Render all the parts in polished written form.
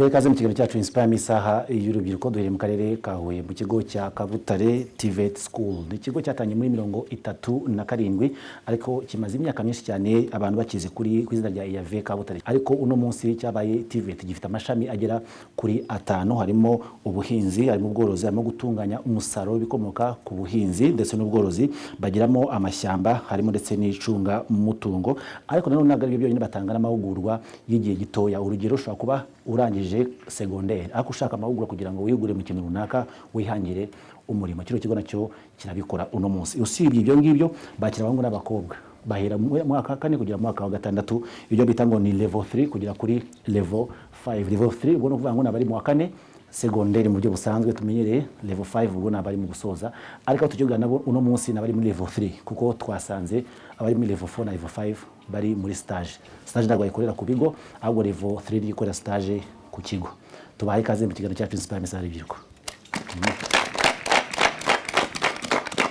tugoye kaze mu kiganiro cyacu Inspire misaha y'urubyiruko duhere mu karere ka Huye mu kigo cya Kabutare TVET School. Ni ikigo cyatanye muri 37 ariko kimaze imyaka myinshi cyane abantu bakize kuri kwizina rya IAV Kabutare. Ariko uno munsi cyabaye TVET gifite amashami agera kuri 5 harimo ubuhinzi, harimo ubworozi, harimo gutunganya umusaruro bikomoka ku buhinzi ndetse n'ubworozi, bagiramo amashyamba, harimo ndetse n'icunga mutungo. Ariko nanone nagari byonyine batanga n'amahugurwa y'igihe gitoya. Urugero ushobora kuba urangije secondaire ariko ushaka amahugurwa kugira ngo wigure mu kintu runaka wihangire umurimo. Kino kigo nacyo kirabikora uno munsi. Usibye ibyo ngibyo bakira abahungu n'abakobwa bahera mu mwaka kane kugera mu mwaka wa gatandatu, ibyo bita ngo ni level 3 kugera kuri level 5. Level 3 ubwo no kuvuga ngo nabari mu wa kane secondaire mu buryo busanzwe tumenyereye, level 5 ubwo nabari mu gusoza, ariko tugiye nabo uno munsi nabari muri level 3 kuko twasanze abari muri level 4 na level 5 bari muri stage ntabwo bayikorera ku bigo, ahubwo level 3 ikorera stage ku kigo. Tubaye kaze mu kiganiro cyacu Inspire misaha y'urubyiruko.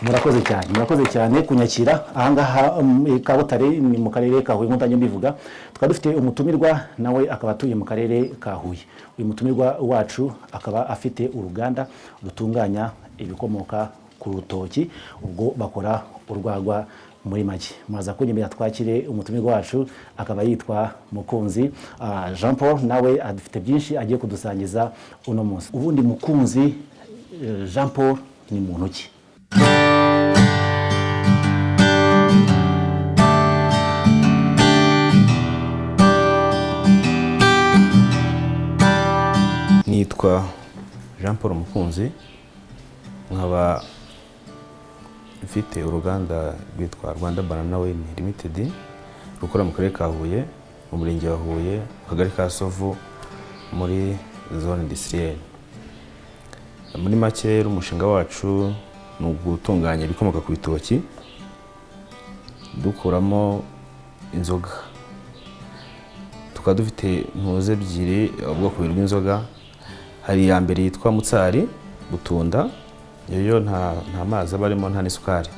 Murakoze cyane kunyakira ahangaha Kabutare ni mu karere ka Huye nk'utangiye mbivuga. Tukaba dufite umutumirwa nawe akaba atuye mu karere ka Huye. Uyu mutumirwa wacu akaba afite uruganda rutunganya ibikomoka ku rutoki, ubwo bakora urwagwa muri make. Muraza kunyemera twakire umutumirwa wacu akaba yitwa Mukunzi Jean Paul, nawe afite byinshi agiye kudusangiza uno munsi. Ubundi Mukunzi Jean Paul ni muntu ki? Nitwa Jean Paul Mukunzi, nkaba mfite uruganda rwitwa Rwanda Banana Wine Limited rukora mu karere ka Huye, mu murenge wa Huye, mu kagari ka Sovu, muri zone industrielle. Muri make umushinga wacu ni ugutunganya ibikomoka ku bitoki dukuramo inzoga. Tukaba dufite ntuze ebyiri ubwoko bw'inzoga. Hari ya mbere yitwa Mutsari Butunda, iyo nta mazi abarimo nta n'isukari,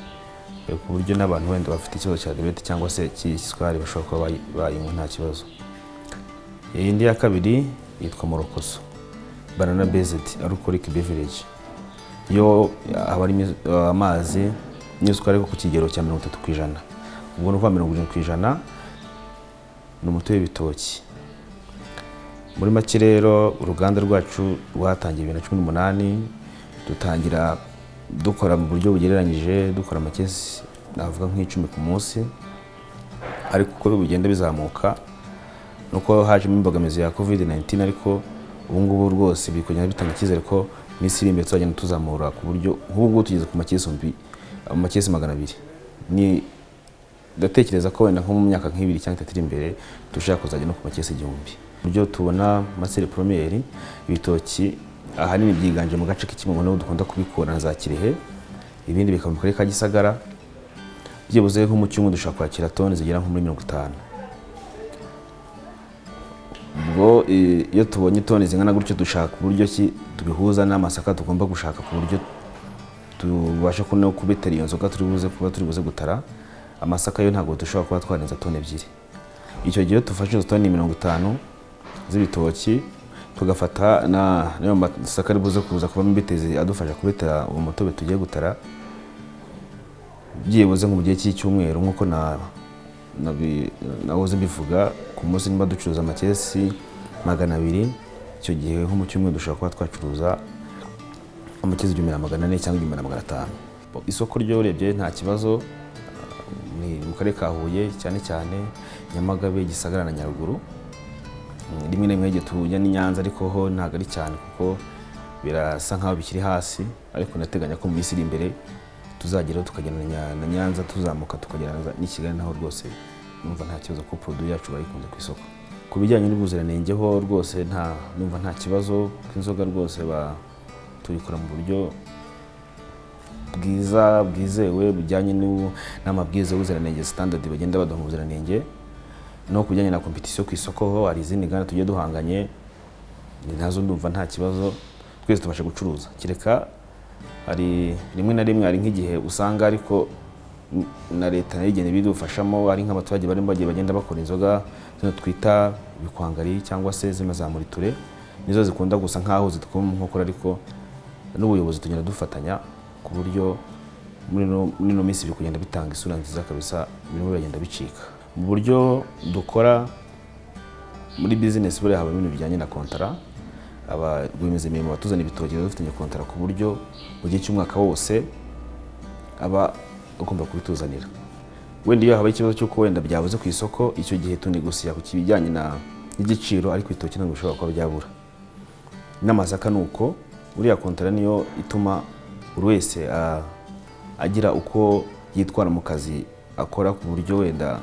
ku buryo n'abantu wenda bafite ikibazo cya diabete cyangwa se cy'isukari bashobora kuba bayinywa nta kibazo. Indi ya kabiri yitwa Morokoso Banana Based Alcoholic Beverage, yo abari amazi n'isukari ku kigero cya 30%. Ubwo no kwa 70% ni umutobe w'ibitoki. Muri make rero uruganda rwacu rwatangiye 2018, dutangira dukora mu buryo bugereranyije, dukora amakesi navuga nk'icumi ku munsi, ariko uko bigenda bizamuka nuko hajemo imbogamizi ya COVID-19, ariko ubu ngubu rwose bikugenda bitanga icyizere ko iminsi iri imbere tuzagenda tuzamura ku buryo nk'ubu tugeze ku makesi 200. Ni ndatekereza ko wenda nko mu myaka nk'ibiri cyangwa 3 iri imbere dushaka kuzajya no ku makesi 1000. Buryo tubona masere premiere ibitoki ahanini byiganje mu gace k'Ikimongo no dukunda kubikora za Kirehe, ibindi bikaba mu karere ka Gisagara. Byibuze nko mu cyumwe dushaka kwakira toni zigera nko muri 50. Ubwo iyo tubonye toni zingana gutyo dushaka uburyo ki tubihuza n'amasaka tugomba gushaka ku buryo tubasha kuno kubetera iyo nzoga turi buze gutara. Amasaka yo ntabwo dushobora kuba twarenza toni 2. Icyo gihe tufashe toni 50 z'ibitoki, tugafata nayo masaka ari buze kuza kuba mbiteze adufasha kubetera umutobe tugiye gutara. Byibuze nko mu gihe cy'icyumweru nkuko nahoze mbivuga, ku munsi nimba ducuruza amakesi 200, icyo gihe nko mu cyumweru dushobora kuba twacuruza amakesi 400 cyangwa 500. Isoko ryo urebye nta kibazo, ni mu karere ka Huye cyane cyane Nyamagabe, Gisagara na Nyaruguru. Rimwe na rimwe tujya ni Nyanza, ariko ho ntago ari cyane kuko birasa nkaho bikiri hasi, ariko nateganya ko mu minsi iri imbere tuzageraho tukagenda na Nyanza tuzamuka tukagera ni Kigali, naho rwose numva nta kibazo ko produit yacu bayikunze ku isoko. Ku bijyanye n'ubuziranenge ho rwose numva nta kibazo, inzoga rwose tuyikora mu buryo bwizewe bijyanye n'amabwiriza y'ubuziranenge standard bagenda baduha ubuziranenge. No kujyanye na competition ku isoko ho hari izindi ngana tugiye duhanganye, nazo ndumva nta kibazo, twese tubasha gucuruza. Kireka hari rimwe na rimwe hari nk'igihe usanga ariko na leta yigene bidufashamo, ari nk'abaturage barimo bagenda bakora inzoga zino twita bikwangari cyangwa se zimazamuriture. nizo zikunda gusa nkaho zidukoma nkokora, ariko n'ubuyobozi tugenda dufatanya ku buryo muri no minsi biri kugenda bitanga isura nziza kabisa, birimo biragenda bicika. Mu buryo dukora muri business buri haba ibintu bijyanye na kontara, rwiyemezamirimo batuzana ibitoki dufitanye kontara ku buryo mu gihe cy'umwaka wose aba ugomba kubituzanira. Wenda iyo haba ikibazo cy'uko wenda byabuze ku isoko, icyo gihe tunegosiya ku kijyanye n'igiciro, ariko ibitoki ntabwo bishobora kuba byabura. N'amasaka nuko buriya kontara niyo ituma buri wese agira uko yitwara mu kazi akora, ku buryo wenda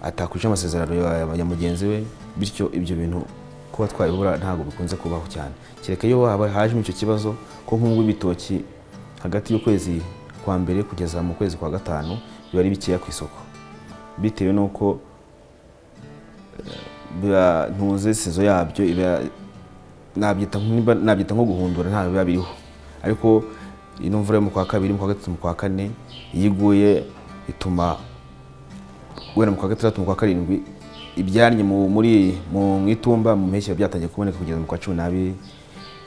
atakwisha amasezerano ya mugenzi we, bityo ibyo bintu kuba twayibura ntabwo bikunze kubaho cyane. Kereka iyo hajemo icyo kibazo ko nk'ubu ibitoki hagati y'ukwezi kwa mbere kugeza mu kwezi kwa gatanu biba ari bikeya ku isoko, bitewe n'uko ntuze sezo yabyo nabyita nko guhundura, nta biba biriho. Ariko ino mvura yo mu kwa kabiri, mu kwa gatatu, mu kwa kane iyo iguye ituma wenda mu kwa gatandatu, mu kwa karindwi ibyaranye mu itumba mu mpeshyi byatangiye kuboneka kugeza mu kwa 12.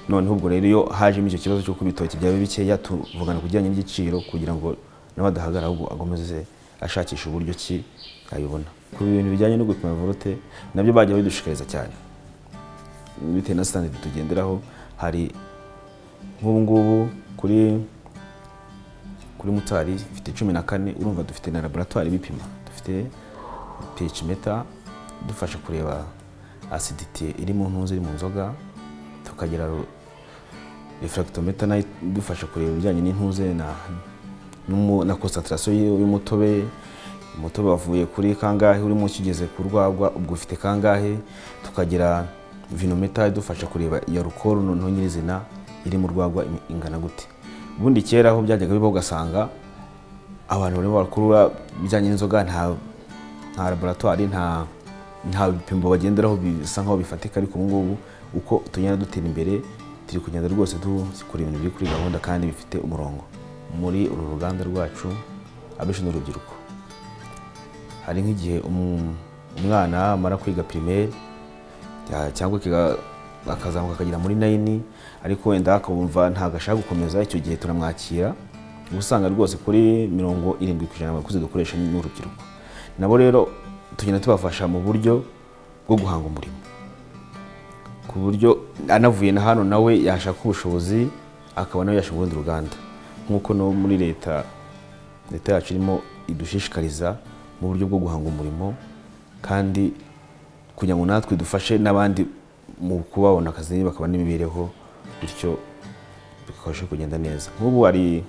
Noneho ubwo rero iyo hajemo icyo kibazo cyo kubitoki byabe bikeya, tuvugana kujyanye n'igiciro kugira ngo n'abadahagara ahubwo agomeze ashakisha uburyo ki ayibona. Ku bintu bijyanye no gupima vorote nabyo bajya bidushikariza cyane, bitewe na standard tugenderaho. Hari nk'ubu ngubu kuri Mutari ifite 14, urumva dufite na laboratoire bipima, dufite pH meter dufasha kureba acidity iri mu ntuzi, iri mu nzoga, tukagira refractometer nayo dufasha kureba ibijyanye n'intuze na concentration y'umutobe, umutobe wavuye kuri kangahe, urimo kigeze ku rwagwa ubwo ufite kangahe. Tukagira vinometer dufasha kureba ya alcohol noneho nyirizina iri mu rwagwa ingana gute. Ubundi kera aho byajyaga bibaho ugasanga abantu barimo bakurura bijyanye n'inzoga, nta laboratoire, nta bipimo bagenderaho bisa nkaho bifatika. Ariko ubu ngubu uko tugenda dutera imbere, turi kugenda rwose dukora ibintu biri kuri gahunda kandi bifite umurongo. Muri uru ruganda rwacu abenshi n'urubyiruko, hari nk'igihe umwana amara kwiga primaire cyangwa akazamuka akagira muri 9, ariko wenda akabumva ntabwo ashaka gukomeza, icyo gihe turamwakira. Usanga rwose kuri 70% abakuze dukoresha n'urubyiruko. Nabo rero tugenda tubafasha mu buryo bwo guhanga umurimo, ku buryo anavuye na hano nawe yashaka ubushobozi akaba nawe yashaka urundi ruganda. Nk'uko no muri leta yacu irimo idushishikariza mu buryo bwo guhanga umurimo, kandi kugira ngo natwe dufashe n'abandi mu kubabona akazi bakaba n'imibereho, bityo bikabasha kugenda neza. Nk'ubu hari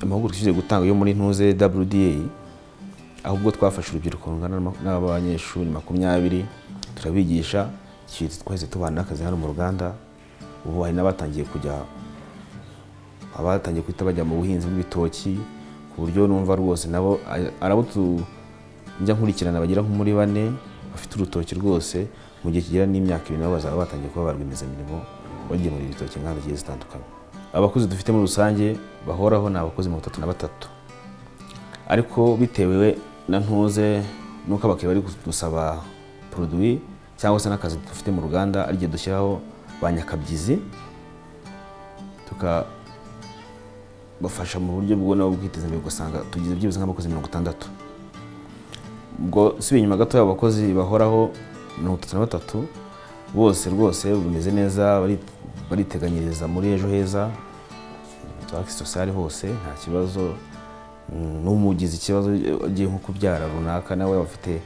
amahugurwa tugiye gutanga yo muri ntuze WDA, ahubwo twafashe urubyiruko rungana n'abanyeshuri 20 turabigisha, twahise tubana akazi hano mu ruganda. Ubu hari n'abatangiye kwita bajya mu buhinzi bw'ibitoki, ku buryo numva rwose nabo arabo njya nkurikirana bagira nko muri 4 bafite urutoki rwose. Mu gihe kigera n'imyaka 2 nabo bazaba batangiye kuba barwiyemezamirimo bagiye muri ibitoki nk'aho zigiye zitandukanye. Abakozi dufite muri rusange bahoraho ni abakozi 33, ariko bitewe na ntuze nuko abakiriya bari gusaba produit cyangwa se n'akazi dufite mu ruganda, ari gihe dushyiraho banyakabyizi tukabafasha mu buryo bwo nabo bwiteza imbere, ugasanga tugize byibuze nk'abakozi 60. Ubwo si inyuma gato y'abakozi bahoraho 33 bose rwose bimeze neza, bariteganyiriza muri ejo heza, twaki sociale hose nta kibazo. N'umugize ikibazo agiye nko kubyara runaka nawe bafite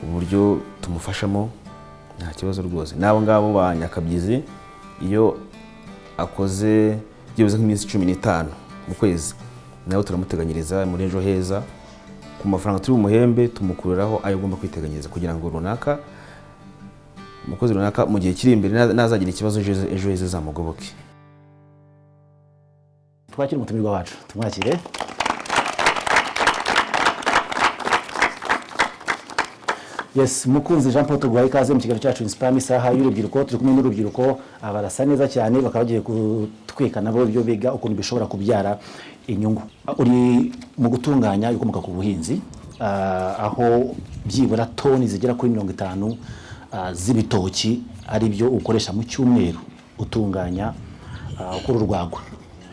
uburyo tumufashamo, nta kibazo rwose. Nabo ngabo banyakabyizi iyo akoze byibuze nk'iminsi 15 mu kwezi, nawe turamuteganyiriza muri ejo heza. Ku mafaranga turi umuhembe tumukuriraho ayo agomba kwiteganyiriza kugira ngo runaka umukozi runaka mu gihe kiri imbere nazagira ikibazo ejo heza zamugoboke. Twakira umutumirwa wacu, tumwakire. Yes, mukunzi Jean Paul tuguhaye ikaze mu kiganiro cyacu Inspire isaha y'urubyiruko. Turi kumwe n'urubyiruko abarasa neza cyane, bakaba bagiye kutwika nabo ibyo biga ukuntu bishobora kubyara inyungu. Uri mu gutunganya ibikomoka ku buhinzi, aho byibura toni zigera kuri 50 z'ibitoki ari byo ukoresha mu cyumweru utunganya ukora urwagwa,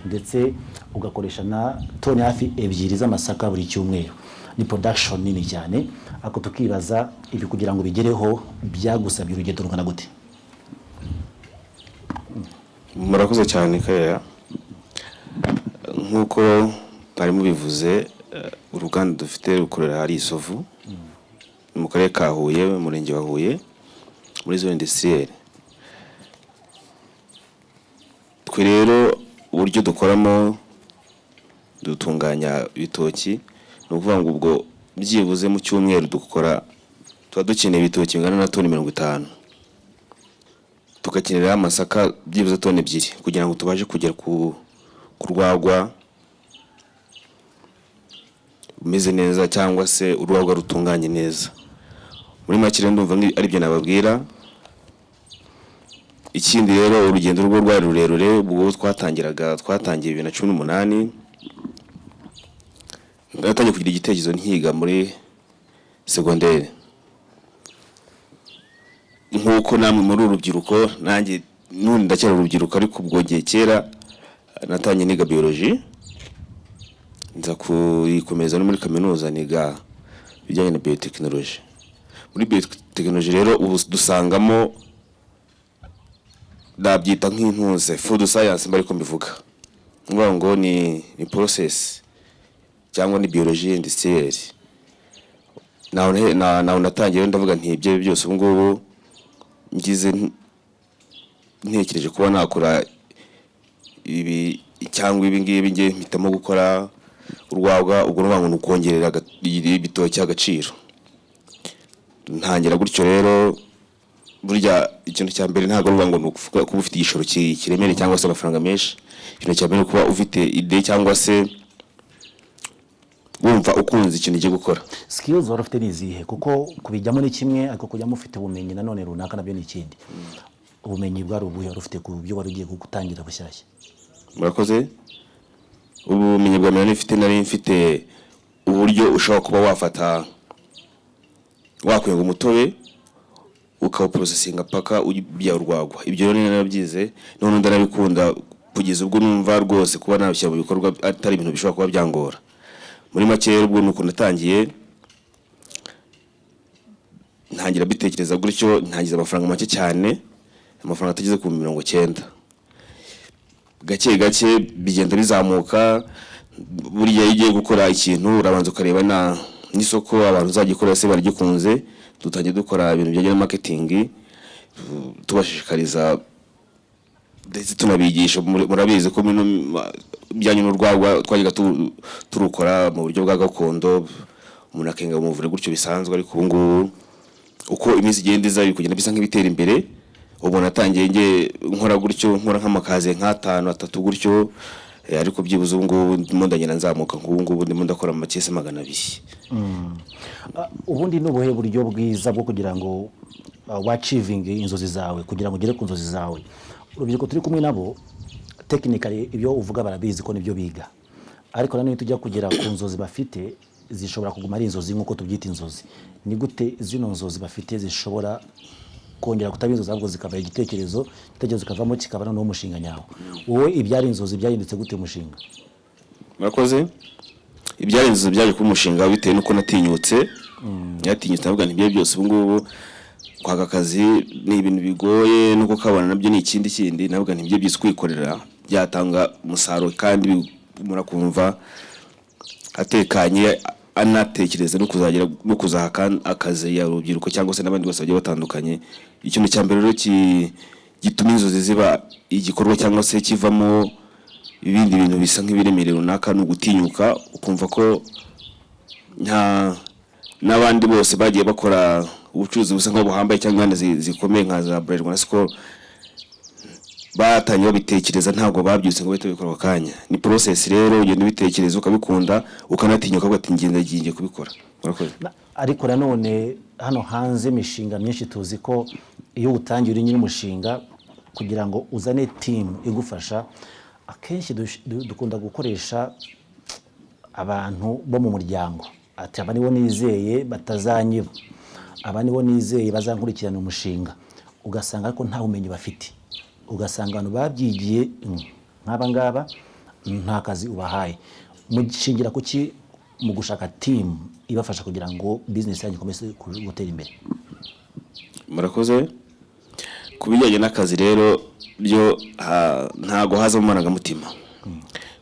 ndetse ugakoresha na toni hafi 2 z'amasaka buri cyumweru. Ni production nini cyane, ako tukibaza ibi kugira ngo bigereho byagusabye urugendo rungana gute? Murakoze cyane Kaya. Nkuko bari mubivuze, uruganda dufite rukorera hari Isovu mu karere ka Huye, mu murenge wa Huye, muri zone industrielle. Twe rero uburyo dukoramo dutunganya ibitoki, no kuvuga ngo ubwo byibuze mu cyumweru dukora tuba dukeneye ibitoki bingana na toni 50, tugakenera amasaka byibuze toni 2 kugira ngo tubaje kugera ku rwagwa umeze neza cyangwa se urwagwa rutunganye neza. Muri make rero ndumva ari byo nababwira. Ikindi rero urugendo rwo rwari rurerure, ubwo twatangiye 2018, ndatangiye kugira igitekerezo nkiga muri secondaire. Nkuko namwe muri urubyiruko, nanjye none ndacyari urubyiruko, ariko ubwo gihe kera natangiye niga biology, nza kuyikomeza no muri kaminuza niga bijyanye na biotechnology. Muri biotechnology rero ubu dusangamo ndabyita nk'intuze food science mbari ko mbivuga, ngoba ngo ni process cyangwa ni biology industrielle. Naho natangiye ndavuga nti ibyo byose ubu ngubu ngize ntekereje kuba nakora ibi cyangwa ibi ngibi ngiye mpitamo gukora urwagwa, ubwo n'ubantu nukongerera ibitoki agaciro. Ntangira gutyo rero, burya ikintu cya mbere ntago ruvuga ngo nukuvuga kuba ufite igishoro kiremere cyangwa se amafaranga menshi. Ikintu cya mbere kuba ufite ide cyangwa se wumva ukunze ikintu ugiye gukora. Skills wari ufite nizihe? Kuko kubijyamo ni kimwe, ariko kujyamo ufite ubumenyi nanone runaka nabyo ni ikindi. Ubumenyi bwari ubuhe wari ufite ku byo wari ugiye gutangira bushyashya? Murakoze. Ubumenyi bwa mbere nari mfite uburyo ushobora kuba wafata wakwenga umutobe ukawuprocesinga paka ujya urwagwa. Ibyo rero narabyize, none ndarabikunda kugeza ubwo numva rwose kuba nabishyira mu bikorwa atari ibintu bishobora kuba byangora. Muri make ubwo nuko natangiye, ntangira bitekereza gutyo, ntangiza amafaranga make cyane, amafaranga atageze ku 90. Gake gake bigenda bizamuka. Buriya igiye gukora ikintu urabanza ukareba n'isoko abantu uzagikora se baragikunze. Dutangiye dukora ibintu bijyanye na marketing, tubashishikariza ndetse tunabigisha. Murabizi ko bijyanye n'urwagwa twajyaga turukora mu buryo bwa gakondo, umuntu akenga umuvure gutyo bisanzwe, ariko ubu ngubu uko iminsi igenda iza kugenda bisa nk'ibitera imbere. Ubu natangiye nge nkora gutyo, nkora nk'amakaze 5 3 gutyo, ariko byibuze ubu ngubu ndimo ndagenda nzamuka. Ubu ngubu ndimo ndakora mu makese 200. Ubundi n'ubuhe buryo bwiza bwo kugira ngo achieving inzozi zawe, kugira ngo ugere ku nzozi zawe? Urubyiruko turi kumwe nabo technically ibyo uvuga barabizi ko nibyo biga, ariko nanone tujya kugera ku nzozi bafite zishobora kuguma ari inzozi nkuko tubyita inzozi. Ni gute zino nzozi bafite zishobora kongera kutabizoza ahubwo zikaba igitekerezo kikavamo kikaba no umushinga nyawo? Wowe ibyari inzozi byahindutse gute umushinga? Murakoze. Ibyari inzozi byaje ku mushinga bitewe nuko natinyutse. Yatinyutse navuga nti byose ubu ngubu kwaga akazi ni ibintu bigoye, nuko kabana nabyo ni ikindi navuga nti byose kwikorera byatanga umusaruro kandi murakumva atekanye, anatekereza no kuzagira no kuzaha akazi ya rubyiruko cyangwa se n'abandi bose bagiye batandukanye. Ikintu cya mbere rero gituma inzozi ziba igikorwa cyangwa se kivamo ibindi bintu bisa nk'ibiremere runaka, no gutinyuka ukumva ko n'abandi bose bagiye bakora ubucuruzi busa nk'ubuhambaye cyangwa zikomeye nka za Bralirwa na Skol batangiye babitekereza, ntabwo babyutse ngo bahite bikora akanya. Ni process rero, ugenda ubitekereza ukabikunda ukanatinyuka ugati ngenda giye kubikora. Murakoze. Ariko nanone hano hanze imishinga myinshi tuzi ko iyo utangiye uri nyine umushinga kugira ngo uzane team igufasha, akenshi dukunda gukoresha abantu bo mu muryango, ati aba nibo nizeye batazanyiba. aba nibo nizeye bazankurikirana umushinga, ugasanga ariko nta bumenyi bafite, ugasanga abantu babyigiye nk'aba ngaba nta kazi ubahaye. Mushingira kuki mu gushaka team ibafasha kugira ngo business yanyu ikomeze gutera imbere? Murakoze. Ku bijyanye n'akazi rero byo ntago haza mu marangamutima,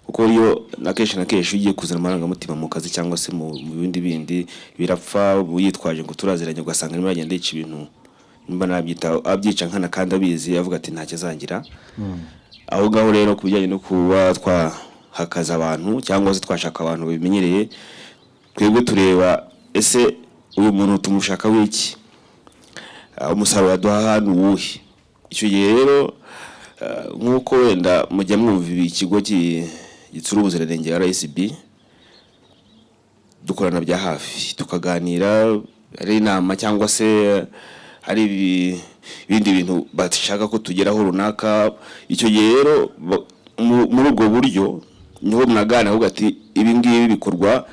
kuko iyo nakenshi ugiye kuzana amarangamutima mu kazi cyangwa se mu bindi birapfa uyitwaje ngo turaziranye, ugasanga arimo agenda yica ibintu nimba nabyita abyica nkana kandi abizi avuga ati ntacyo azangira. Aho ngaho rero ku bijyanye no kuba twahakaza abantu cyangwa se twashaka abantu babimenyereye, twebwe tureba ese uyu muntu tumushaka wiki, umusaruro aduha hano uwuhe. Icyo gihe rero nk'uko wenda mujya mwumva ikigo gitsura ubuziranenge RSB, dukorana bya hafi tukaganira, ari inama cyangwa se hari ibindi bintu bashaka ko tugeraho runaka. Icyo gihe rero muri ubwo buryo niho mwaganira avuga ati ibi ngibi bikorwa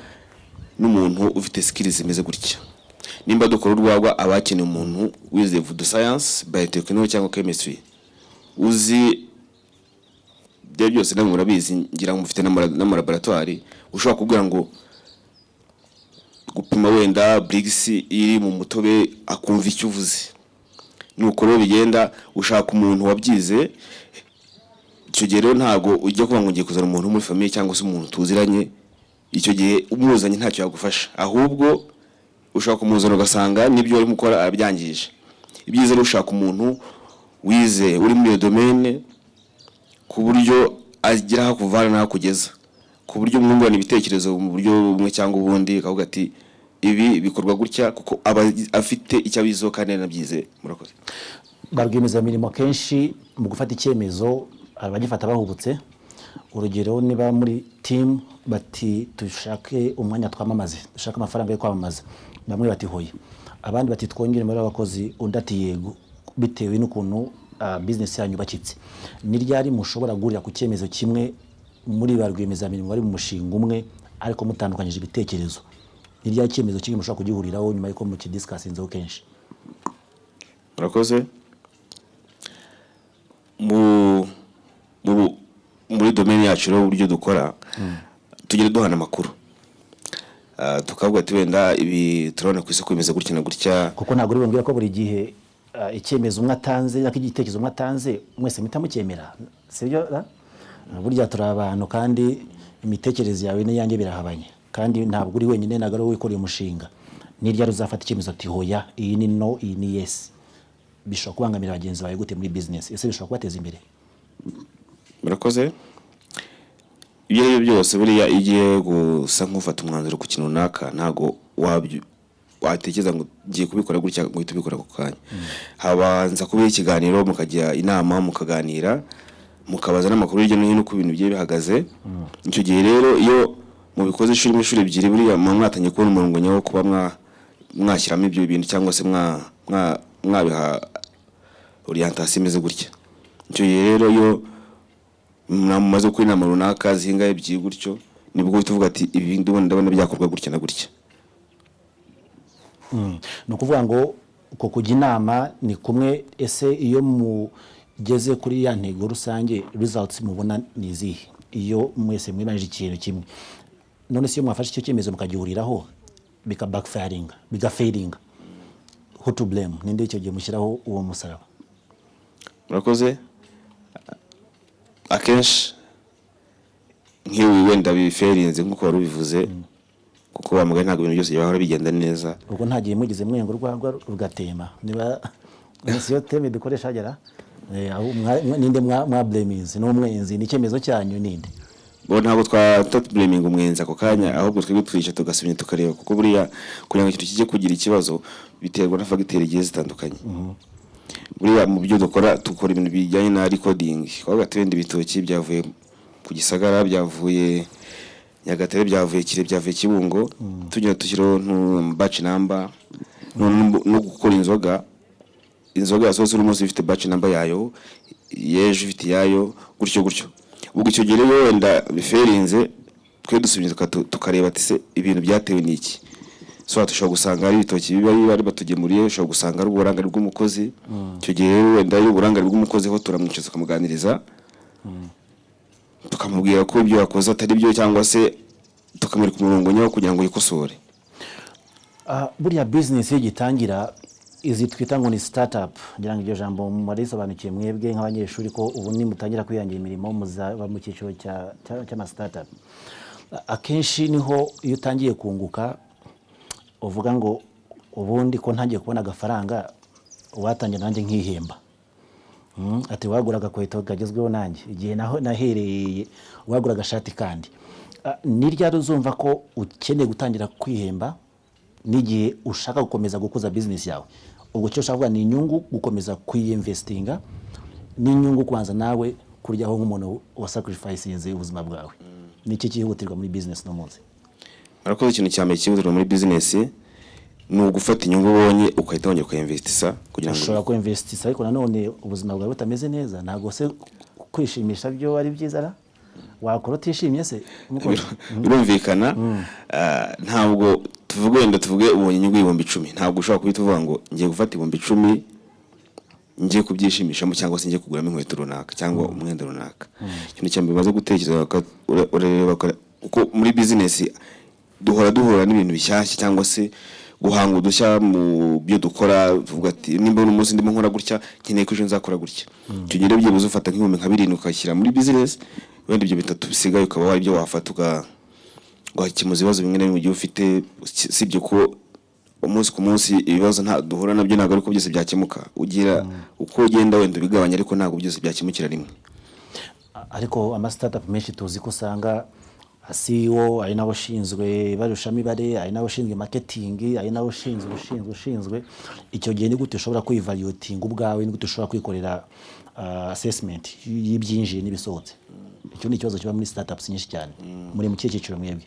n'umuntu ufite skills zimeze gutya. Nimba dukora urwagwa abakeneye umuntu wize food science, biotechnology cyangwa chemistry, uzi byo byose namwe murabizi, ngira ngo mufite na laboratoire ushobora kubwira ngo gupima wenda Brix iri mu mutobe akumva icyo uvuze. Nuko rero bigenda, ushaka umuntu wabyize. Icyo gihe rero ntago ujya kuba ngo ngiye kuzana umuntu muri famille cyangwa se umuntu tuziranye, icyo gihe umuzanye ntacyo yagufasha, ahubwo ushaka kumuzana ugasanga nibyo ari mukora arabyangije. Ibyiza rero ushaka umuntu wize uri muri domaine ku buryo agira aho kuvana naho kugeza, ku buryo mwungurana ibitekerezo mu buryo bumwe cyangwa ubundi, akavuga ati ibi bikorwa gutya kuko aba afite icyo abizo kandi yanabyize. Murakoze. Ba rwiyemezamirimo kenshi mu gufata icyemezo abagifata bahubutse. Urugero niba muri team bati dushake umwanya twamamaze, dushaka amafaranga yo kwamamaza, bamwe bati hoye, abandi bati twongere muri abakozi, undi ati yego, bitewe n'ukuntu business yanyu bakitse. Ni ryari mushobora gurira ku cyemezo kimwe muri ba rwiyemezamirimo bari mu mushinga umwe ariko mutandukanyije ibitekerezo? Ni ryari cyemezo kimwe mushobora kugihuriraho nyuma y'uko mukidiscussinzeho kenshi? Murakoze. Muri domaine yacu rero uburyo dukora, tugire duhana amakuru, tukavuga ati wenda ibi turabona ku isoko bimeze gutya na gutya, kuko ntabwo uribongira ko buri gihe icyemezo umwe atanze cyangwa igitekerezo umwe atanze mwese muhita mucyemera, sibyo? Burya turi abantu kandi imitekerereze yawe n'iyanjye birahabanye, kandi ntabwo uri wenyine, ntabwo ari wowe wikoreye umushinga. Ni ryari uzafata icyemezo ati hoya, iyi ni no, iyi ni yes? Bishobora kubangamira bagenzi bawe gute muri business? Ese bishobora kubateza imbere? Murakoze. Ibyo rero byose buriya igiye gusa nk'ufata umwanzuro ku kintu runaka, ntago watekereza ngo ngiye kubikora gutya ngo uhite ubikora ku kanya. Habanza kuba ikiganiro, mukajya inama, mukaganira, mukabaza n'amakuru hirya no hino uko ibintu bigiye bihagaze. Icyo gihe rero iyo mubikoze inshuro ebyiri, buriya mwatangiye kubona umurongo nyawo kuba mwashyiramo ibyo bintu cyangwa se mwabiha orientation imeze gutya. Icyo gihe rero iyo mwamaze gukora inama runaka zihinga ebyiri gutyo, nibwo uhita uvuga ati ibi ndabona byakorwa gutya na gutya. Ni ukuvuga ngo uko kujya inama ni kumwe. Ese iyo mugeze kuri ya ntego rusange, results mubona ni izihe iyo mwese mwibanije ikintu kimwe? None se iyo mwafashe icyo cyemezo mukagihuriraho bigafailinga, who to blame? Ninde icyo gihe mushyiraho uwo musaraba? Murakoze. Akenshi nk'iyo wenda bifailinze nk'uko wari ubivuze, kuko bamugana ntabwo ibintu byose byahora bigenda neza. Ubwo ntagiye mugize mwengo rwagwa rugatema, niba siyo teme dukoresha agera ninde mwa blaminze n'umwenzi? Ni icyemezo cyanyu ninde? Bo ntabwo blaming umwenzi ako kanya, ahubwo twebwe twica tugasubira tukareba, kuko buriya kugira ngo ikintu kijye kugira ikibazo biterwa na fagiteri zigiye zitandukanye. Buriya mu byo dukora ibintu bijyanye na recording, kwaga twende bitoki byavuye ku Gisagara, byavuye Nyagatare, byavuye Kire, byavuye Kibungo, tujya tushyiraho batch number no gukora inzoga yasohotse uyu munsi ifite batch number yayo, yeje ifite yayo, gutyo. Ubwo icyo gihe rero wenda biferinze, twe dusubije tukareba ati se ibintu byatewe n'iki. so tushobora gusanga ari ibitoki bari batugemuriye, ushobora gusanga ari uburangare bw'umukozi. Icyo gihe rero wenda ari uburangare bw'umukozi ho turamwicaza tukamuganiriza, tukamubwira ko ibyo yakoze atari byo, cyangwa se tukamwereka umurongo nyawo kugira ngo yikosore. Buriya business yigitangira izi twita ngo ni startup, ngira ngo iryo jambo murisobanukiye mwebwe nk'abanyeshuri ko ubu ni mutangira kwiyangira imirimo muzaba mu cyiciro cy'ama startup. Akenshi niho iyo utangiye kunguka uvuga ngo ubundi ko ntangiye kubona agafaranga watangira nanjye nkihemba. Ati wagura agakweto kagezweho nanjye igihe naho nahereye wagura agashati kandi. Ni ryari uzumva ko ukeneye gutangira kwihemba n'igihe ushaka gukomeza gukuza business yawe? Ubwo cyo ushaka ni inyungu gukomeza kuyinvestinga, n'inyungu kwanza nawe kuryaho nk'umuntu wa sacrifice ubuzima bwawe. Niki kihutirwa muri business no munsi? Murakoze. Ikintu cyame kihutirwa muri business ni ugufata inyungu ubonye ukahita wongera kuinvestisa kugira ngo ushobora kuinvestisa, ariko nanone ubuzima bwawe butameze neza ntago se kwishimisha byo ari byiza ra wakora utishimye se birumvikana. Ntabwo tuvuge wenda tuvuge ubonye inyungu y'ibihumbi 10, ntabwo ushobora kubita uvuga ngo ngiye gufata ibihumbi 10 ngiye kubyishimishamo cyangwa se ngiye kuguramo inkweto runaka cyangwa umwenda runaka. Ikintu cyambe baza gutekereza urareba kuko muri business duhora n'ibintu bishyashya cyangwa se guhanga udushya mu byo dukora. Tuvuga ati nimba uno munsi ndimo nkora gutya nkeneye ko ejo nzakora gutya. Icyo gihe byibuze ufata nk'ibihumbi 2 ukashyira muri business, wenda ibyo 3 bisigaye ukaba wari byo wafata ugakemuza ibibazo bimwe na bimwe ugiye ufite. Sibyo ko umunsi ku munsi ibibazo nta duhura nabyo ntabwo ariko byose byakemuka, ugira uko ugenda wenda bigabanya, ariko ntabwo byose byakemukira rimwe. Ariko ama startup menshi tuzi ko usanga CEO ari nawe ushinzwe barusha mibare, ari nawe ushinzwe marketing, ari nawe ushinzwe icyo gihe ni gute ushobora kwivaluating ubwawe, ni gute ushobora kwikorera assessment y'ibyinjiye n'ibisohotse? Icyo ni ikibazo kiba muri startups nyinshi cyane. Muri mu cyiciro mwebwe?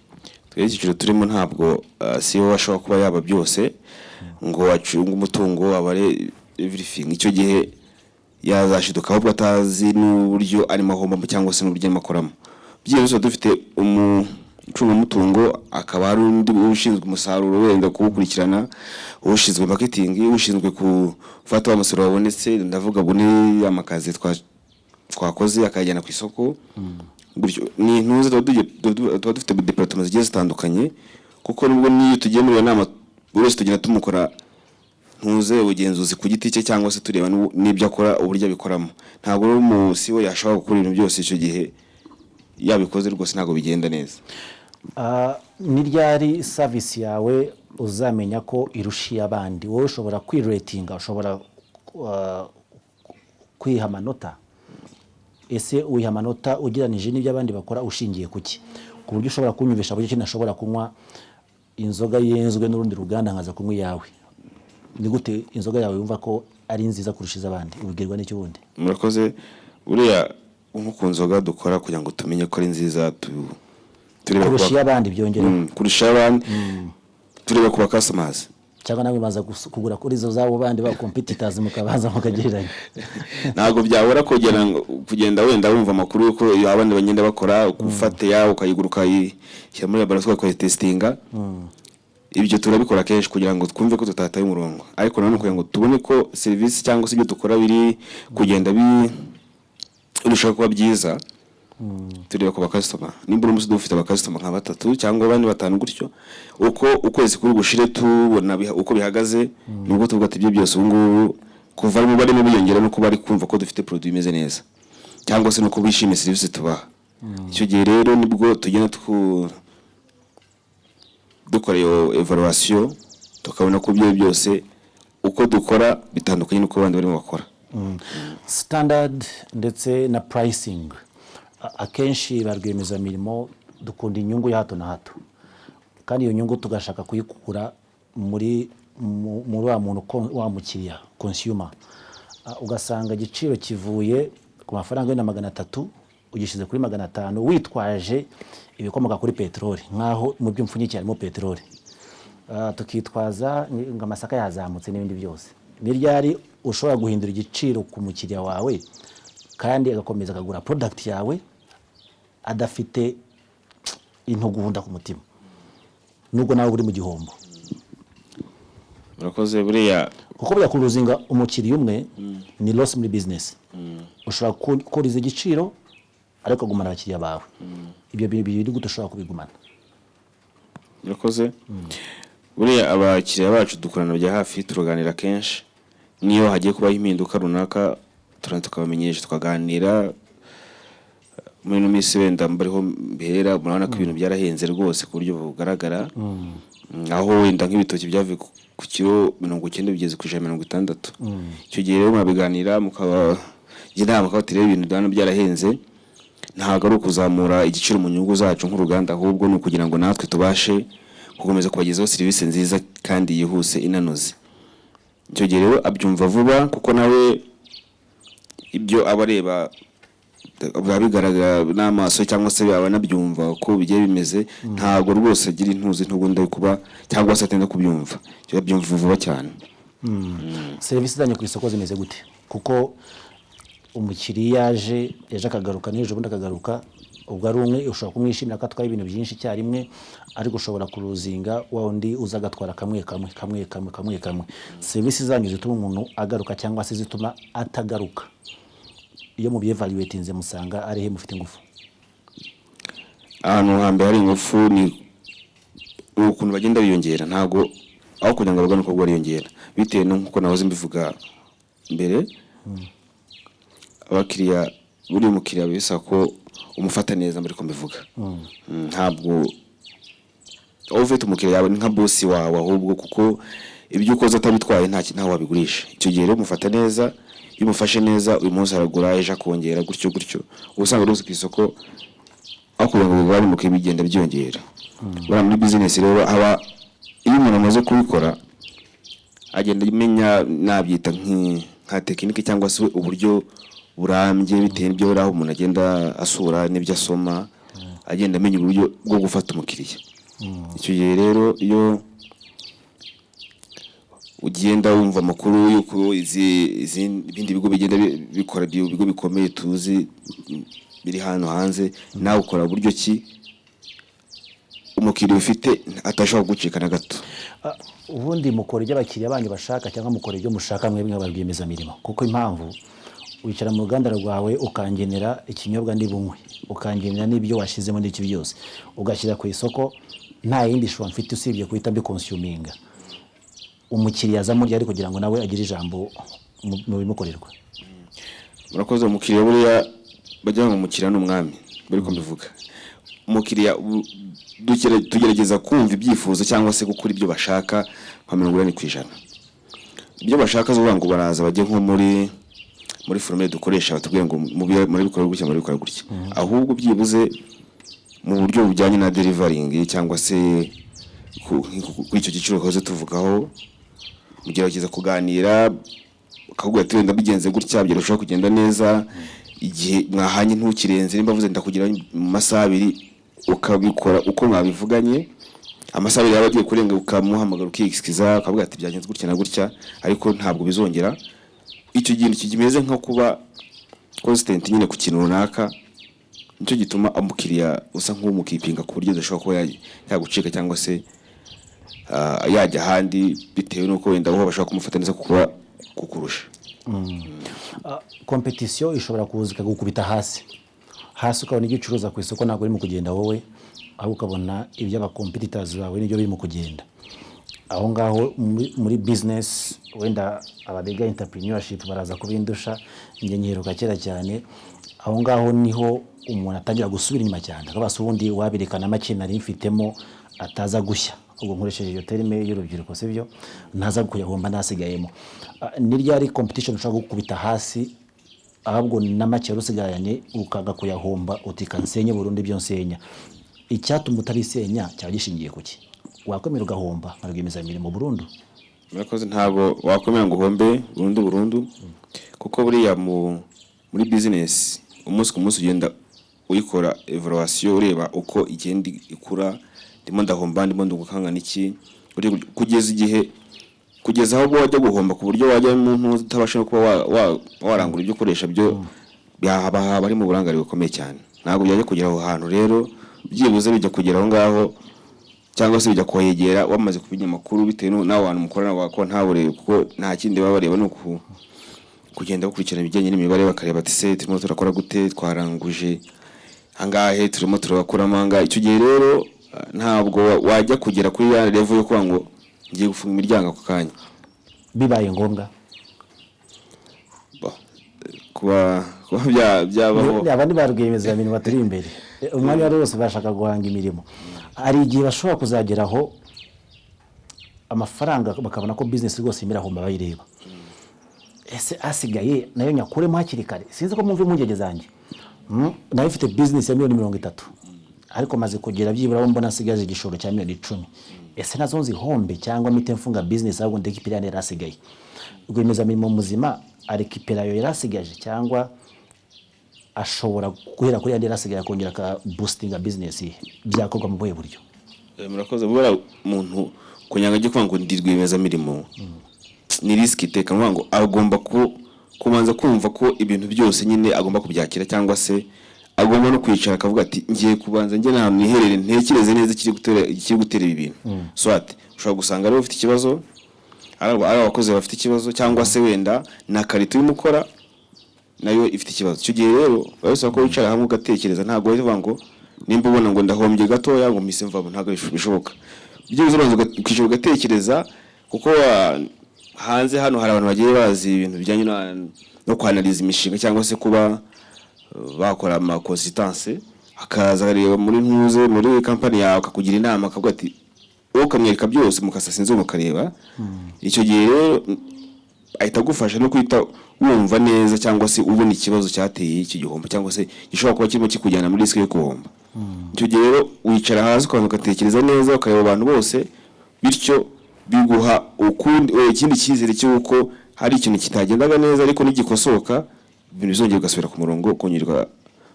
Twese icyiciro turimo ntabwo CEO ashobora kuba yaba byose ngo acunga umutungo abare everything. Icyo gihe yazashiduka ahubwo atazi n'uburyo arimo ahomba cyangwa se n'uburyo arimo akoramo. Byose dufite umucunga umutungo, akaba ari undi ushinzwe umusaruro wenda kuwukurikirana, ushinzwe marketing, ushinzwe gufata amasaro wabonetse, ndavuga bune amakazi twakoze akajyana ku isoko. Buryo ni ntuze tuba dufite departments zigiye zitandukanye, kuko nubwo niyo tugiye muri nama buri wese tugira tumukora ntuze ubugenzuzi ku giti cye cyangwa se tureba n'ibyo akora uburyo abikoramo. Ntabwo rero mu CEO yashobora gukora ibintu byose, icyo gihe yabikoze rwose ntabwo bigenda neza. Ni ryari service yawe uzamenya ko irushiye abandi? Wowe ushobora kwiratinga, ushobora kwiha amanota. Ese uyiha amanota ugeranije n'ibyo abandi bakora ushingiye kuki? Ku buryo ushobora kunyumvisha buryo kinashobora kunywa inzoga yenzwe n'urundi ruganda nkaza kunywa yawe. Ni gute inzoga yawe yumva ko ari nziza kurushiza abandi? Ubwirwa n'icyo bundi? Murakoze. Buriya ku nzoga dukora kugira ngo tumenye ko ari nziza, tureba kurusha abandi, byongera kurusha abandi, tureba ku customers cyangwa nawe baza kugura kuri zo zabo bandi ba competitors mukabaza mukagereranya. Ntabwo byabura kugenda wenda wumva amakuru yuko abandi bagenda bakora, gufate yawe ukayiguruka ishyira muri laboratoire kwa testinga. Ibyo turabikora kenshi kugira ngo twumve ko tutataye umurongo, ariko nanone kugira ngo tubone ko service cyangwa se ibyo dukora biri kugenda urushaho kuba byiza. Tureba ku customer, nimba umunsi dufite customer nka 3 cyangwa abandi 5 gutyo, uko ukwezi kuri gushire tubona uko bihagaze, nubwo tuvuga ati ibyo byose ubu ngubu kuva mu bari mu biyongera no kuba ari kumva ko dufite produit imeze neza cyangwa se no kubishimira service tubaha. Icyo gihe rero nibwo tugenda dukora iyo evaluation, tukabona ko ibyo byose uko dukora bitandukanye n'uko abandi barimo bakora. Standard ndetse na pricing. Akenshi barwemeza mirimo dukunda inyungu ya hato na hato, kandi iyo nyungu tugashaka kuyikura muri wa muntu wa mukiriya consumer. Ugasanga igiciro kivuye ku mafaranga y'ina 300 ugishize kuri 500 witwaje ibikomoka kuri petroli, nkaho mu by'umfunyiki harimo petroli. Tukitwaza ngo amasaka yazamutse n'ibindi byose. Ni ryari ushobora guhindura igiciro ku mukiriya wawe kandi agakomeza akagura product yawe adafite intugunda ku mutima, nubwo nawe uri mu gihombo? urakoze buriya kuko bya kuruzinga umukiriya umwe ni loss muri business. Ushobora gukuriza igiciro ariko gumana abakiriya bawe. Ibyo bintu biri gute ushobora kubigumana? urakoze buriya abakiriya bacu dukorana bya hafi turuganira kenshi, niyo hagiye kubaho impinduka runaka tukabamenyesha tukaganira. Muri no minsi wenda mbariho mbera murabona ko ibintu byarahenze rwose ku buryo bugaragara, aho wenda nk'ibitoki byavuye ku kilo 90 bigeze ku 160. Icyo gihe rero mwabiganira mukaba inama ko tireba ibintu byano byarahenze, ntago ari ukuzamura igiciro mu nyungu zacu nk'uruganda, ahubwo ni ukugira ngo natwe tubashe gukomeza kubagezaho serivisi nziza kandi yihuse inanoze. Icyo gihe rero abyumva vuba kuko nawe ibyo abareba bigaragara n'amaso cyangwa se abanabyumva ko bigiye bimeze, ntago rwose agira intuzi ntugunda kuba cyangwa se atenda kubyumva, cyo byumva vuba cyane. Serivisi zanyu ku isoko zimeze gute? Kuko umukiriya yaje akagaruka n'ejo bundi akagaruka, ubwo ari umwe ushobora kumwishimira ko atwaye ibintu byinshi cyarimwe, ariko ushobora kuruzinga wa undi uza agatwara kamwe. Serivisi zanyu zituma umuntu agaruka cyangwa se zituma atagaruka? Iyo mu byevaluatinze musanga ari he mufite ingufu? Ahantu hambere hari ingufu ni ukuntu bagenda biyongera, ntago aho kugira ngo bagane uko bariyongera, bitewe n'uko nahoze mbivuga mbere. Abakiriya buri mukiriya bisa ko umufata neza muri ko mbivuga. Ntabwo ufite umukiriya yawe nka boss wawe, ahubwo kuko ibyo ukoze atabitwaye nta wabigurisha. Icyo gihe rero umufata neza, iyo umufashe neza uyu munsi aragura ejo akongera gutyo usanga rose ku isoko aho kugira ngo bari mu kibigenda byongera. Bara muri business rero haba iyo umuntu amaze kubikora agenda imenya nabyita nka tekinike cyangwa se uburyo burambye, bitewe n'ibyo baraho umuntu agenda asura n'ibyo asoma, agenda amenya uburyo bwo gufata umukiriya. Icyo gihe rero iyo ugenda wumva amakuru yuko ibindi bigo bigenda bikora bigo bikomeye tuzi biri hano hanze, nawe ukora buryo ki umukiriya ufite atashobora gucika na gato. Ubundi mukora ibyo abakiriya banyu bashaka cyangwa mukora ibyo mushaka mwebwe nk'abarwiyemezamirimo? Kuko impamvu wicara mu ruganda rwawe ukangenera ikinyobwa ndibunywe, ukangenera n'ibyo washizemo n'iki byose ugashyira ku isoko, nta yindi shwa mfite usibye kuhita mbikonsuminga. Umukiriya azamurya ari kugira ngo nawe agire ijambo mu bimukorerwa. Murakoze. Umukiriya buriya bajya ngo umukiriya n'umwami bari ko mbivuga. Umukiriya tugerageza kumva ibyifuzo cyangwa se gukora ibyo bashaka nka 80%. Ibyo bashaka zo ngo baraza bajye nko muri formule dukoresha batubwiye ngo muri bikora gutya muri bikora gutya, ahubwo byibuze mu buryo bujyanye na delivering cyangwa se ku icyo giciro koze tuvugaho, mugerageza kuganira akagwa twenda bigenze gutya byarushaho kugenda neza. Igihe mwahanye ntukirenze, nimba vuze ndakugira mu masaha 2 ukabikora uko mwabivuganye, amasaha 2 yabagiye kurenga ukamuhamagara ukixikiza akavuga ati byagenze gutya na gutya, ariko ntabwo bizongera. Icyo kintu kigimeze nko kuba constant nyine ku kintu runaka, nicyo gituma umukiriya usa nk'umukipinga ku buryo udashobora kuba yagucika cyangwa se yajya handi, bitewe nuko wenda aho bashaka kumufata neza kuba kukurusha. Competition ishobora kuza kugukubita hasi ukabona ibyo ucuruza ku isoko ntabwo urimo kugenda wowe, aho ukabona ibyo aba competitors bawe n'ibyo birimo kugenda. Aho ngaho muri business wenda ababega entrepreneurship baraza kubindusha, njye nyiheruka kera cyane. Aho ngaho niho umuntu atangira gusubira inyuma cyane, akabasa ubundi wabirekana make nari mfitemo ataza gushya. Ubwo nkoresheje iyo terme y'urubyiruko sibyo, ntaza kuyahomba nasigayemo. Ni ryari competition ushaka gukubita hasi ahubwo n'amake rusigayanye ukaga kuyahomba utikansenye burundu ibyo nsenya? Icyatuma utabisenya cyaba gishingiye kuki? Wakomera ugahomba nkarwiyemezamirimo burundu? Murakoze. Ntabwo wakomera ngo uhombe burundu kuko buriya muri business umunsi ku munsi ugenda uyikora evaluation ureba uko igenda ikura, ndimo ndahomba ndimo ndungukanga niki, kugeza aho wajya guhomba ku buryo wajya mu ntu utabasha no kuba warangura ibyo ukoresha byo byahaba bari mu burangare bukomeye cyane. Ntabwo byajya kugera aho hantu rero, byibuze bijya kugera aho ngaho cyangwa se bijya kuhegera wamaze kubinya makuru bitewe nawe abantu mukorana wako ntabure kuko nta kindi baba bareba no kugenda gukurikirana ibijyanye n'imibare bakareba ati se turimo turakora gute twaranguje angahe turimo turakora manga. Icyo gihe rero ntabwo wajya kugera kuri ya level yo kuba ngo ngiye gufunga imiryango ako kanya bibaye ngombwa kuba byabaho. Abandi barwiyemeza imirimo batari imbere umwanya wose bashaka guhanga imirimo. Hari igihe bashobora kuzageraho amafaranga bakabona ko business rwose imirahomba bayireba, ese asigaye nayo nyakuremo hakiri kare. Sinzi ko mwumva impungenge zanjye. Nayo ifite business ya miliyoni 30 ariko maze kugera byibura mbona asigaje igishoro cya miliyoni 10. Ese nazo zihombe cyangwa mite mfunga business ahubwo ndekipira ne rasigaye rwemeza mirimo muzima arekipera yo yarasigaje cyangwa ashobora guhera kuri yandi rasigaye akongera ka boostinga business byakorwa mu boye buryo. Murakoze bura muntu kunyanga cyo kwanga ndirwemeza mirimo ni risk iteka ngo agomba kumanza kumva ko ibintu byose nyine agomba kubyakira cyangwa se agomba no kwicara akavuga ati ngiye kubanza nge nta niherere ntekereze neza kiri gutera ibi bintu. Swat ushobora gusanga rero ufite ikibazo ari abakozi bafite ikibazo cyangwa se wenda na karito y'umukora nayo ifite ikibazo. Cyo gihe rero bayose ko wicara hamwe ugatekereza ntago wivuga ngo nimba ubona ngo ndahombye gatoya ngo mise mvabo ntago bishoboka. Ibyo uzobanza kwicara ugatekereza kuko hanze hano hari abantu bagiye bazi ibintu bijyanye no kwanaliza imishinga cyangwa se kuba bakora ama consultance akaza rero muri ntuze muri company yawe akakugira inama akavuga ati ukamwereka byose mukasasinzo mukareba. Icyo gihe rero ahita gufasha no kwita wumva neza cyangwa se ubona ikibazo cyateye iki gihombo cyangwa se gishobora kuba kirimo kikujyana muri risk yo guhomba. Icyo gihe rero wicara hasi ukatekereza neza ukareba abantu bose bityo biguha ukundi ikindi cyizere cy'uko hari ikintu kitagendaga neza ariko nigikosoka ibintu bizongera ugasubira ku murongo kongerwa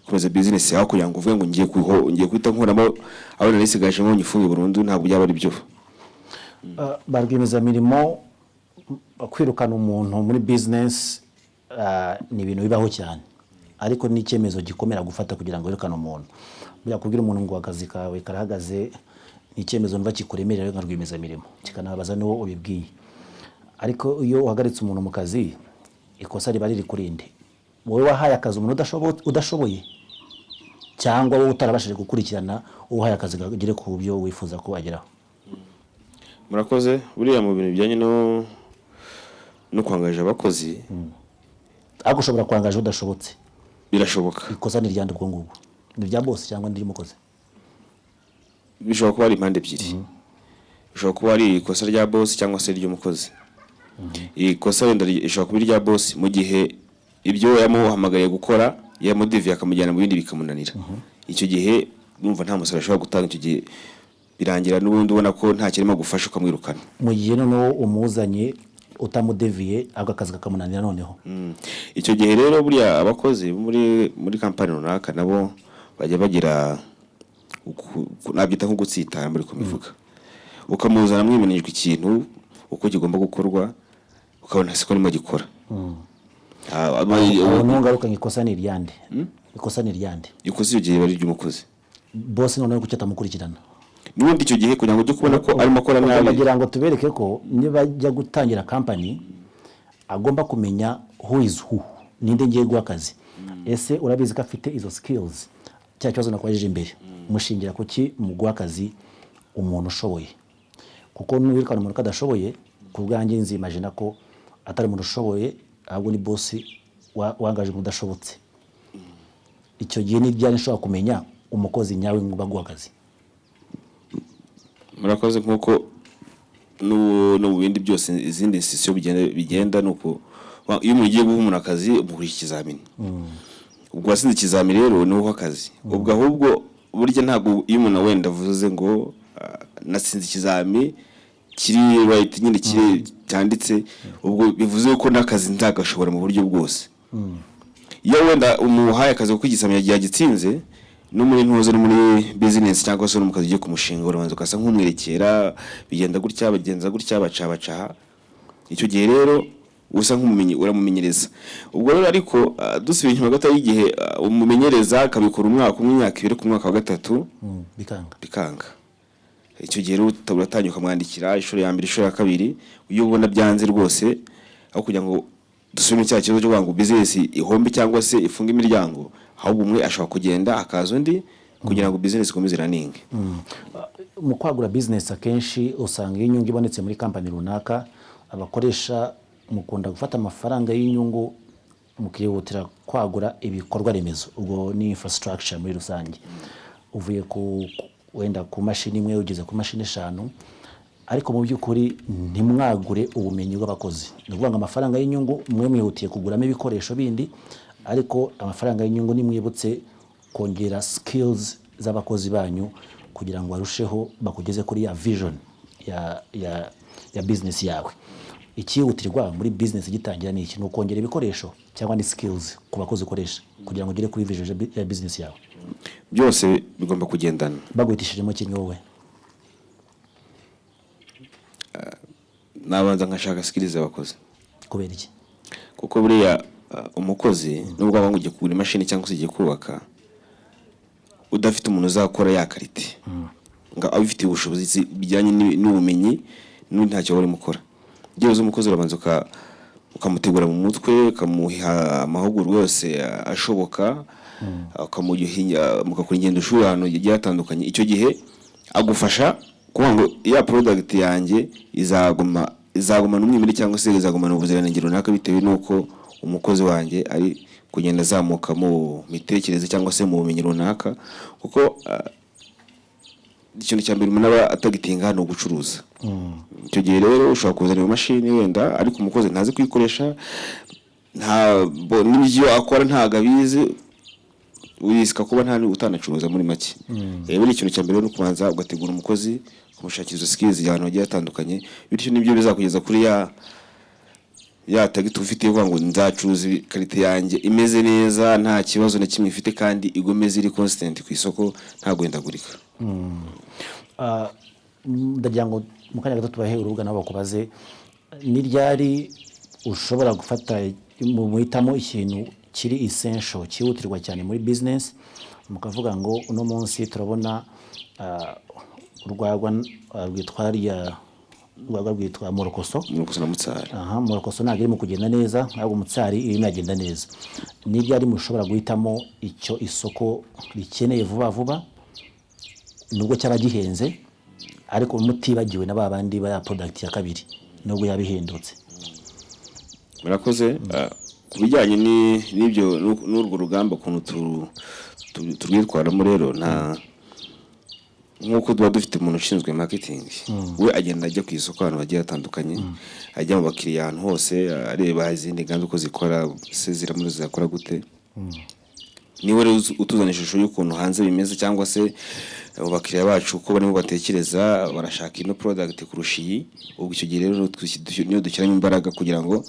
kunoza business yawe kugira ngo uvuge ngo ngiye kwita nkuramo abana nisigaje ngo nyifunge burundu ntabwo byaba ari byo. Barwemeza mirimo kwirukana umuntu muri business ni ibintu bibaho cyane ariko ni icyemezo gikomera gufata kugira ngo wirukane umuntu. Byakubwira umuntu ngo akazi kawe karahagaze ni icyemezo mva kikuremerera nka rwemeza mirimo kikanabaza n'uwo ubibwiye. Ariko iyo uhagaritse umuntu mu kazi ikosa riba riri kurinde wowe wahaye akazi umuntu udashoboye cyangwa wowe utarabashije gukurikirana uhaye akazi gagire ku byo wifuza ko ageraho. Murakoze buriya mu bintu bijyanye no kwangaje abakozi ariko ushobora kwangaje udashobotse birashoboka. Ikosa ni ryande ubwo ngubwo ni rya boss cyangwa ndi mukozi bishobora kuba ari impande ebyiri. Bishobora kuba ari ikosa rya boss cyangwa se ry'umukozi. Ikosa wenda ishobora kuba rya boss mu gihe ibyo yamuhamagaye gukora yamudiviye akamujyana mu bindi bikamunanira. Icyo gihe numva nta musara ashobora gutanga. Icyo gihe birangira n'ubundi ubona ko nta kirimo gufasha ukamwirukana. Mu gihe noneho umuzanye utamudeviye agakazi kakamunanira noneho. Icyo gihe rero buriya abakozi muri kampani runaka nabo bajya bagira nabyita nko gutsitara muri kumivuga ukamuzana mwimenejwe ikintu uko kigomba gukorwa ukabona siko nimo gikora. Nungaruka ngikosa ni ryande ikosa ni ryande ikosa iyo gihe bari ry'umukozi boss noneho kucyata mukurikirana n'ubundi icyo gihe kugira ngo ujye kubona ko arimo akora nabi bagira ngo tubereke ko niba ajya gutangira company agomba kumenya who is who ninde ngiye guha akazi. Ese urabizi ko afite izo skills cya cyozo nakwajeje imbere mushingira ko ki mu guha akazi umuntu ushoboye kuko n'uwirikana umuntu kadashoboye ku bwanjye nzimagina ko atari umuntu ushoboye ahubwo ni boss wangaje umuntu udashobotse. Icyo gihe ni byari nshobora kumenya umukozi nyawe ngo baguha akazi. Murakoze nkuko no bindi byose izindi institution bigenda nuko iyo mugiye guha umuntu akazi umukurikira ikizamini. Ubwo wasinze ikizamini rero ni uho akazi. Ubwo ahubwo burya ntabwo iyo umuntu wenda avuze ngo nasinze ikizamini kiri right nyine kiri cyanditse ubwo bivuze ko nakazi nzagashobora mu buryo bwose. Iyo wenda umuhaye akazi ko ikizamini yagitsinze no muri ntuzo no muri business cyangwa se no mu kazi ugiye kumushinga urabanza ukasa nk'umwerekera bigenda gutya bagenza gutya bacabaca. Icyo gihe rero usa nk'umumenyi uramumenyereza. Ubwo rero ariko dusubiye inyuma gato y'igihe umumenyereza akabikora umwaka umwe imyaka ibiri ku mwaka wa gatatu bikanga. icyo gihe uratangira ukamwandikira inshuro ya mbere inshuro ya kabiri, iyo ubona byanze rwose aho kugira ngo dusubire cya kibazo cyo ngo business ihombe cyangwa se ifunga imiryango, ahubwo umwe ashobora kugenda hakaza undi kugira ngo business ikomeze iraninge. Mu kwagura business akenshi usanga inyungu ibonetse muri company runaka, abakoresha mukunda gufata amafaranga y'inyungu mukihutira kwagura ibikorwa remezo, ubwo ni infrastructure muri rusange. Uvuye wenda ku mashini imwe ugeze ku mashini 5, ariko mu by'ukuri ntimwagure ubumenyi bw'abakozi. Ni ukuvuga ngo amafaranga y'inyungu mwe mwihutiye kuguramo ibikoresho bindi, ariko amafaranga y'inyungu nimwibutse kongera skills z'abakozi banyu kugira ngo barusheho bakugeze kuri ya vision ya business yawe. Ikihutirwa muri business gitangira ni iki? No kongera ibikoresho cyangwa ni skills ku bakozi ukoresha kugira ngo ugere kuri vision ya business yawe. Byose bigomba kugendana. Bagwitishijemo kimwe wowe? Nabanza nkashaka skills z'abakozi. Kubera iki? Kuko buriya umukozi nubwo aba ngugiye kugura imashini cyangwa se igiye kubaka, udafite umuntu uzakora ya karite nga abifitiye ubushobozi bijyanye n'ubumenyi ntacyo bari mukora. Byose umukozi urabanza ukamutegura mu mutwe, ukamuha amahugurwa yose ashoboka, ukamugihinya mukakora ingendo shuri ahantu yagiye atandukanye. Icyo gihe agufasha kuvuga ngo ya product yanjye izagumana umwimerere cyangwa se izagumana ubuziranenge runaka bitewe n'uko umukozi wanjye ari kugenda azamuka mu mitekerereze cyangwa se mu bumenyi runaka. Kuko ikintu cya mbere umuntu aba atagitinga hano gucuruza. Icyo gihe rero ushobora kuzana imashini wenda ariko umukozi ntazi kuyikoresha, n'ibyo akora ntago abizi, urisika kuba nta utanacuruza muri make. Rero ikintu cya mbere no kubanza ugategura umukozi, kumushakira skills y'ahantu hagiye atandukanye, bityo nibyo bizakugeza kuri ya target ufite yo ngo nzacuruza karite yanjye imeze neza, nta kibazo na kimwe ifite kandi igomeze iri constant ku isoko, nta guhindagurika. Ndagira ngo mu kanya gato tubahe urubuga nabo bakubaze ni ryari ushobora gufata mu muhitamo ikintu kiri essential cyihutirwa cyane muri business, mukavuga ngo uno munsi turabona urwagwa rwitwa Morokoso na Mutsari. Morokoso ntabwo irimo kugenda neza, ntabwo Mutsari irimo agenda neza. Ni ryari mushobora guhitamo icyo isoko rikeneye vuba vuba nubwo cyaba gihenze, ariko mutibagiwe na babandi ba product ya kabiri nubwo yabihendutse? Murakoze. Kubijyanye n'ibyo n'urwo rugamba kuntu turwitwaramo rero, nkuko tuba dufite umuntu ushinzwe marketing, we agenda ajya ku isoko ahantu bagiye atandukanye, ajya mu bakiriya ahantu hose, areba izindi ngamba uko zikora, se ziramuze zakora gute. Niwe rero utuzana ishusho y'ukuntu hanze bimeze, cyangwa se abakiriya bacu uko barimo batekereza barashaka ino product kurusha iyi. Ubwo icyo gihe rero niyo dushyiramo imbaraga kugira ngo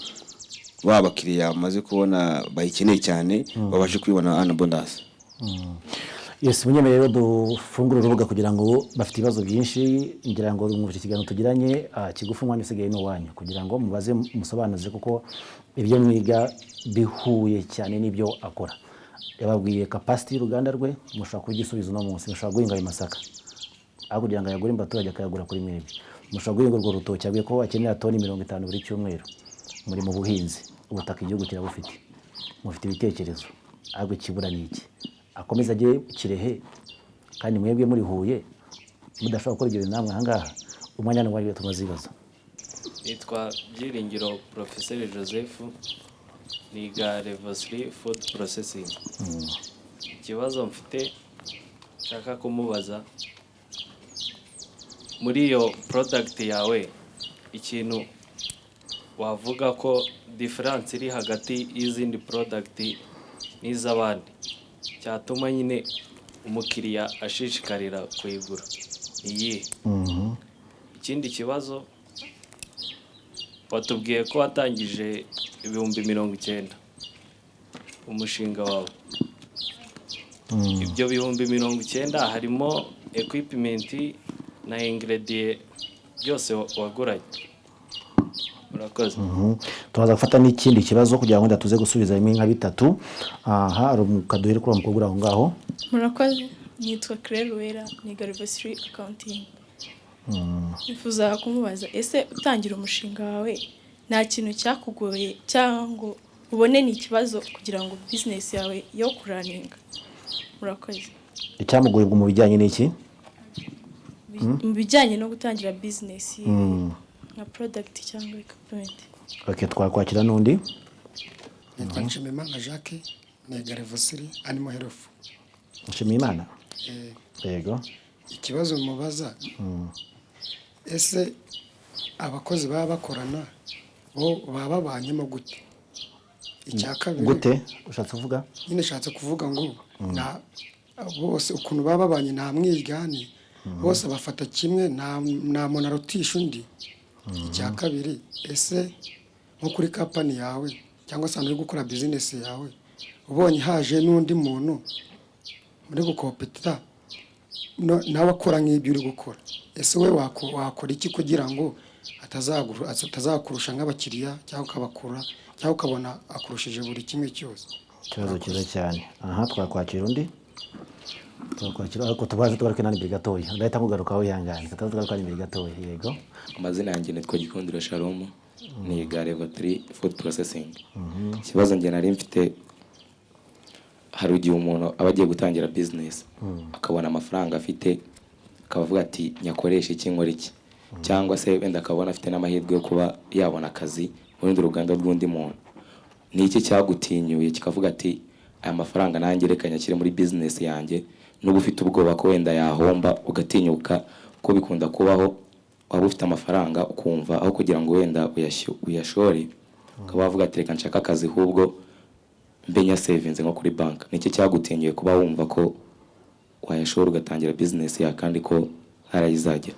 bakiriya bamaze kubona bayikeneye cyane babashe kwibona an abundance. Yes, munyeme rero dufungura urubuga kugira ngo bafite ibibazo byinshi, ngira ngo mu kiganiro tugiranye kigufu umwanya usigaye no wanyu kugira ngo mubaze musobanuze kuko ibyo mwiga bihuye cyane n'ibyo akora. Yababwiye capacity y'uruganda rwe, mushaka kugisubiza no munsi, mushaka guhinga ayo masaka aho kugira ngo ayagure imbaturage akayagura kuri mwebwe. Mushaka guhinga urwo rutoki abwiye ko akenera toni 50 buri cyumweru. Muri mu buhinzi, ubutaka igihugu kirabufite, mufite ibitekerezo, ahubwo kibura niki akomeza agiye Kirehe kandi mwebwe muri Huye mudashobora gukora ibyo namwe ahangaha. Umwanya no wagiye tumazibaza. Nitwa Byiringiro Professeur Joseph, niga level 3 food processing. Ikibazo mfite nshaka kumubaza, muri iyo product yawe ikintu wavuga ko difference iri hagati y'izindi product n'iz'abandi cyatuma nyine umukiriya ashishikarira kuyigura iyi? Ikindi kibazo, watubwiye ko watangije 90,000 umushinga wawe. Ibyo 90,000 harimo equipment na ingredient byose waguranye? Murakoze. Tubaza gufata n'ikindi kibazo kugira ngo ndatuze gusubiza imwe nka bitatu. Hari umukaduhere kuri umukobwa aho ngaho. Murakoze. Nitwa Claire Wera, niga level 3 accounting. nifuza kumubaza ese utangira umushinga wawe nta kintu cyakugoye cyangwa ubone ni ikibazo kugira ngo business yawe yo kuraninga? Murakoze. Icyamugoye mu bijyanye n'iki? Mu bijyanye no gutangira business nka product cyangwa equipment. Okay, twakwakira n'undi. Nshimiyimana Jacques niga level 3 animal health. Nshimiyimana? Yego. Ikibazo mubaza ese abakozi baba bakorana bo baba babanyemo gute? Icyakabiri gute ushatse kuvuga? Nyine shatse kuvuga ngo na bose ukuntu baba babanye nta mwigane bose bafata kimwe nta muntu arutisha undi. Icyakabiri ese nko kuri company yawe cyangwa se uri gukora business yawe ubonye haje n'undi muntu muri gukopeta nawe akora nk'ibyo uri gukora, ese we wakora iki kugira ngo atazakurusha nk'abakiriya cyangwa ukabakura cyangwa ukabona akurushije buri kimwe cyose? Ikibazo cyiza cyane. Aha twakwakira undi. Twakwakira ariko tubaze tugaruke nani mbere gatoya. Ndahita kugarukaho yangane. Tugaruka nani mbere gatoya. Yego. Amazina yanjye nitwa Gikundiro Shalom, niga level 3 food processing. Ikibazo njye nari mfite, hari ugiye umuntu aba agiye gutangira business akabona amafaranga afite akavuga ati nyakoresha iki nkora iki, cyangwa se wenda akabona afite n'amahirwe yo kuba yabona akazi mu rundi ruganda rw'undi muntu. Ni iki cyagutinyuye kikavuga ati aya mafaranga nanjye reka nyakire muri business yanjye, no gufite ubwoba ko wenda yahomba ugatinyuka ko bikunda kubaho waba ufite amafaranga ukumva aho kugira ngo wenda uyashore ukaba wavuga ati reka nshaka akazi ahubwo mbenya savings nko kuri bank? Niki cyagutinyuye kuba wumva ko wayashora ugatangira business ya kandi ko harayizajya?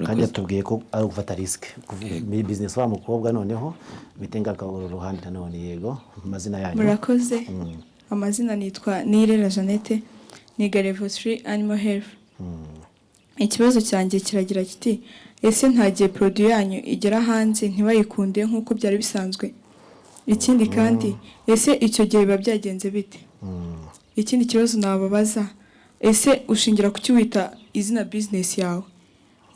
Kandi yatubwiye ko ari gufata risk muri business wa mukobwa, noneho bitenga ka ruhande nanone. Yego, amazina yanyu? Murakoze. Amazina nitwa Nirera Jeannette, niga level 3 animal health. Ikibazo cyanjye kiragira kiti ese ntagiye produit yanyu igera hanze ntibayikunde nkuko byari bisanzwe? Ikindi kandi ese icyo gihe biba byagenze bite? Ikindi kibazo nababaza, ese ushingira kuki wita izina business yawe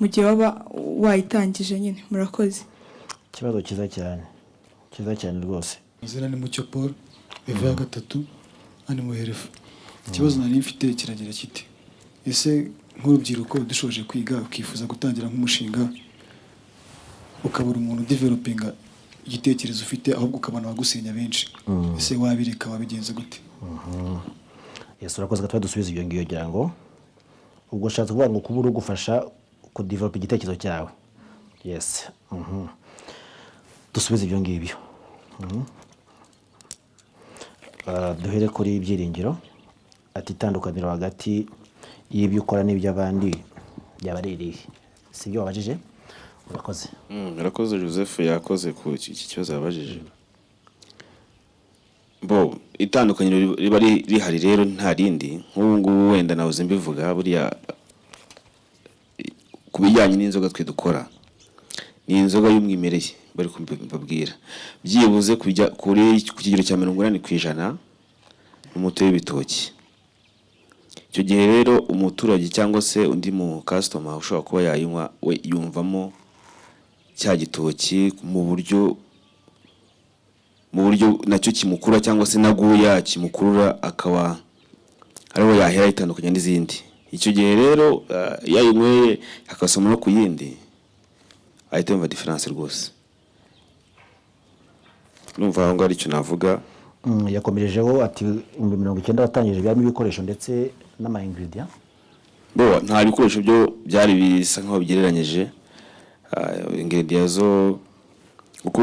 mu gihe waba wayitangije nyine? Murakoze. Ikibazo cyiza cyane rwose. Izina ni Mucyo Paul, level ya 3 animal health. Ikibazo nari mfite kiragira kiti ese nk'urubyiruko dushoje kwiga ukifuza gutangira nk'umushinga ukabura umuntu developinga igitekerezo ufite ahubwo ukabana bagusenya benshi, ese wabireka wabigenza gute? Yesu urakoze gatwa dusubiza ibyo ngiyo kugira ngo ubwo shatse kuvuga ngo kubura ugufasha ku develop igitekerezo cyawe. Yes. Dusubiza ibyo ngibyo. Duhere kuri ibyiringiro ati itandukaniro hagati y'ibyo ukora n'iby'abandi byabaririye. Si byo wabajije? Urakoze. Urakoze Joseph, yakoze ku iki kibazo yabajije. Bo itandukanye riba rihari rero nta rindi. Nk'ubu ngubu wenda navuze mbivuga buriya kubijyanye n'inzoga twe dukora ni inzoga y'umwimereye bari kumbabwira byibuze kujya kuri ku kigero cya 80% umutobe w'ibitoki. Icyo gihe rero umuturage cyangwa se undi mu customer ushobora kuba yayinywa we yumvamo cya gitoki mu buryo nacyo kimukura cyangwa se naguya kimukurura akaba ariho yahera itandukanye n'izindi. Icyo gihe rero yayinyweye akasoma no kuyindi ahita yumva difference rwose. Numva aho ngari cyo navuga. Yakomejejeho ati 90 watangije byarimo ibikoresho ndetse n'ama ingredient. Bo nta bikoresho byo byari bisa nkaho bigereranyije. Ingredient zo uko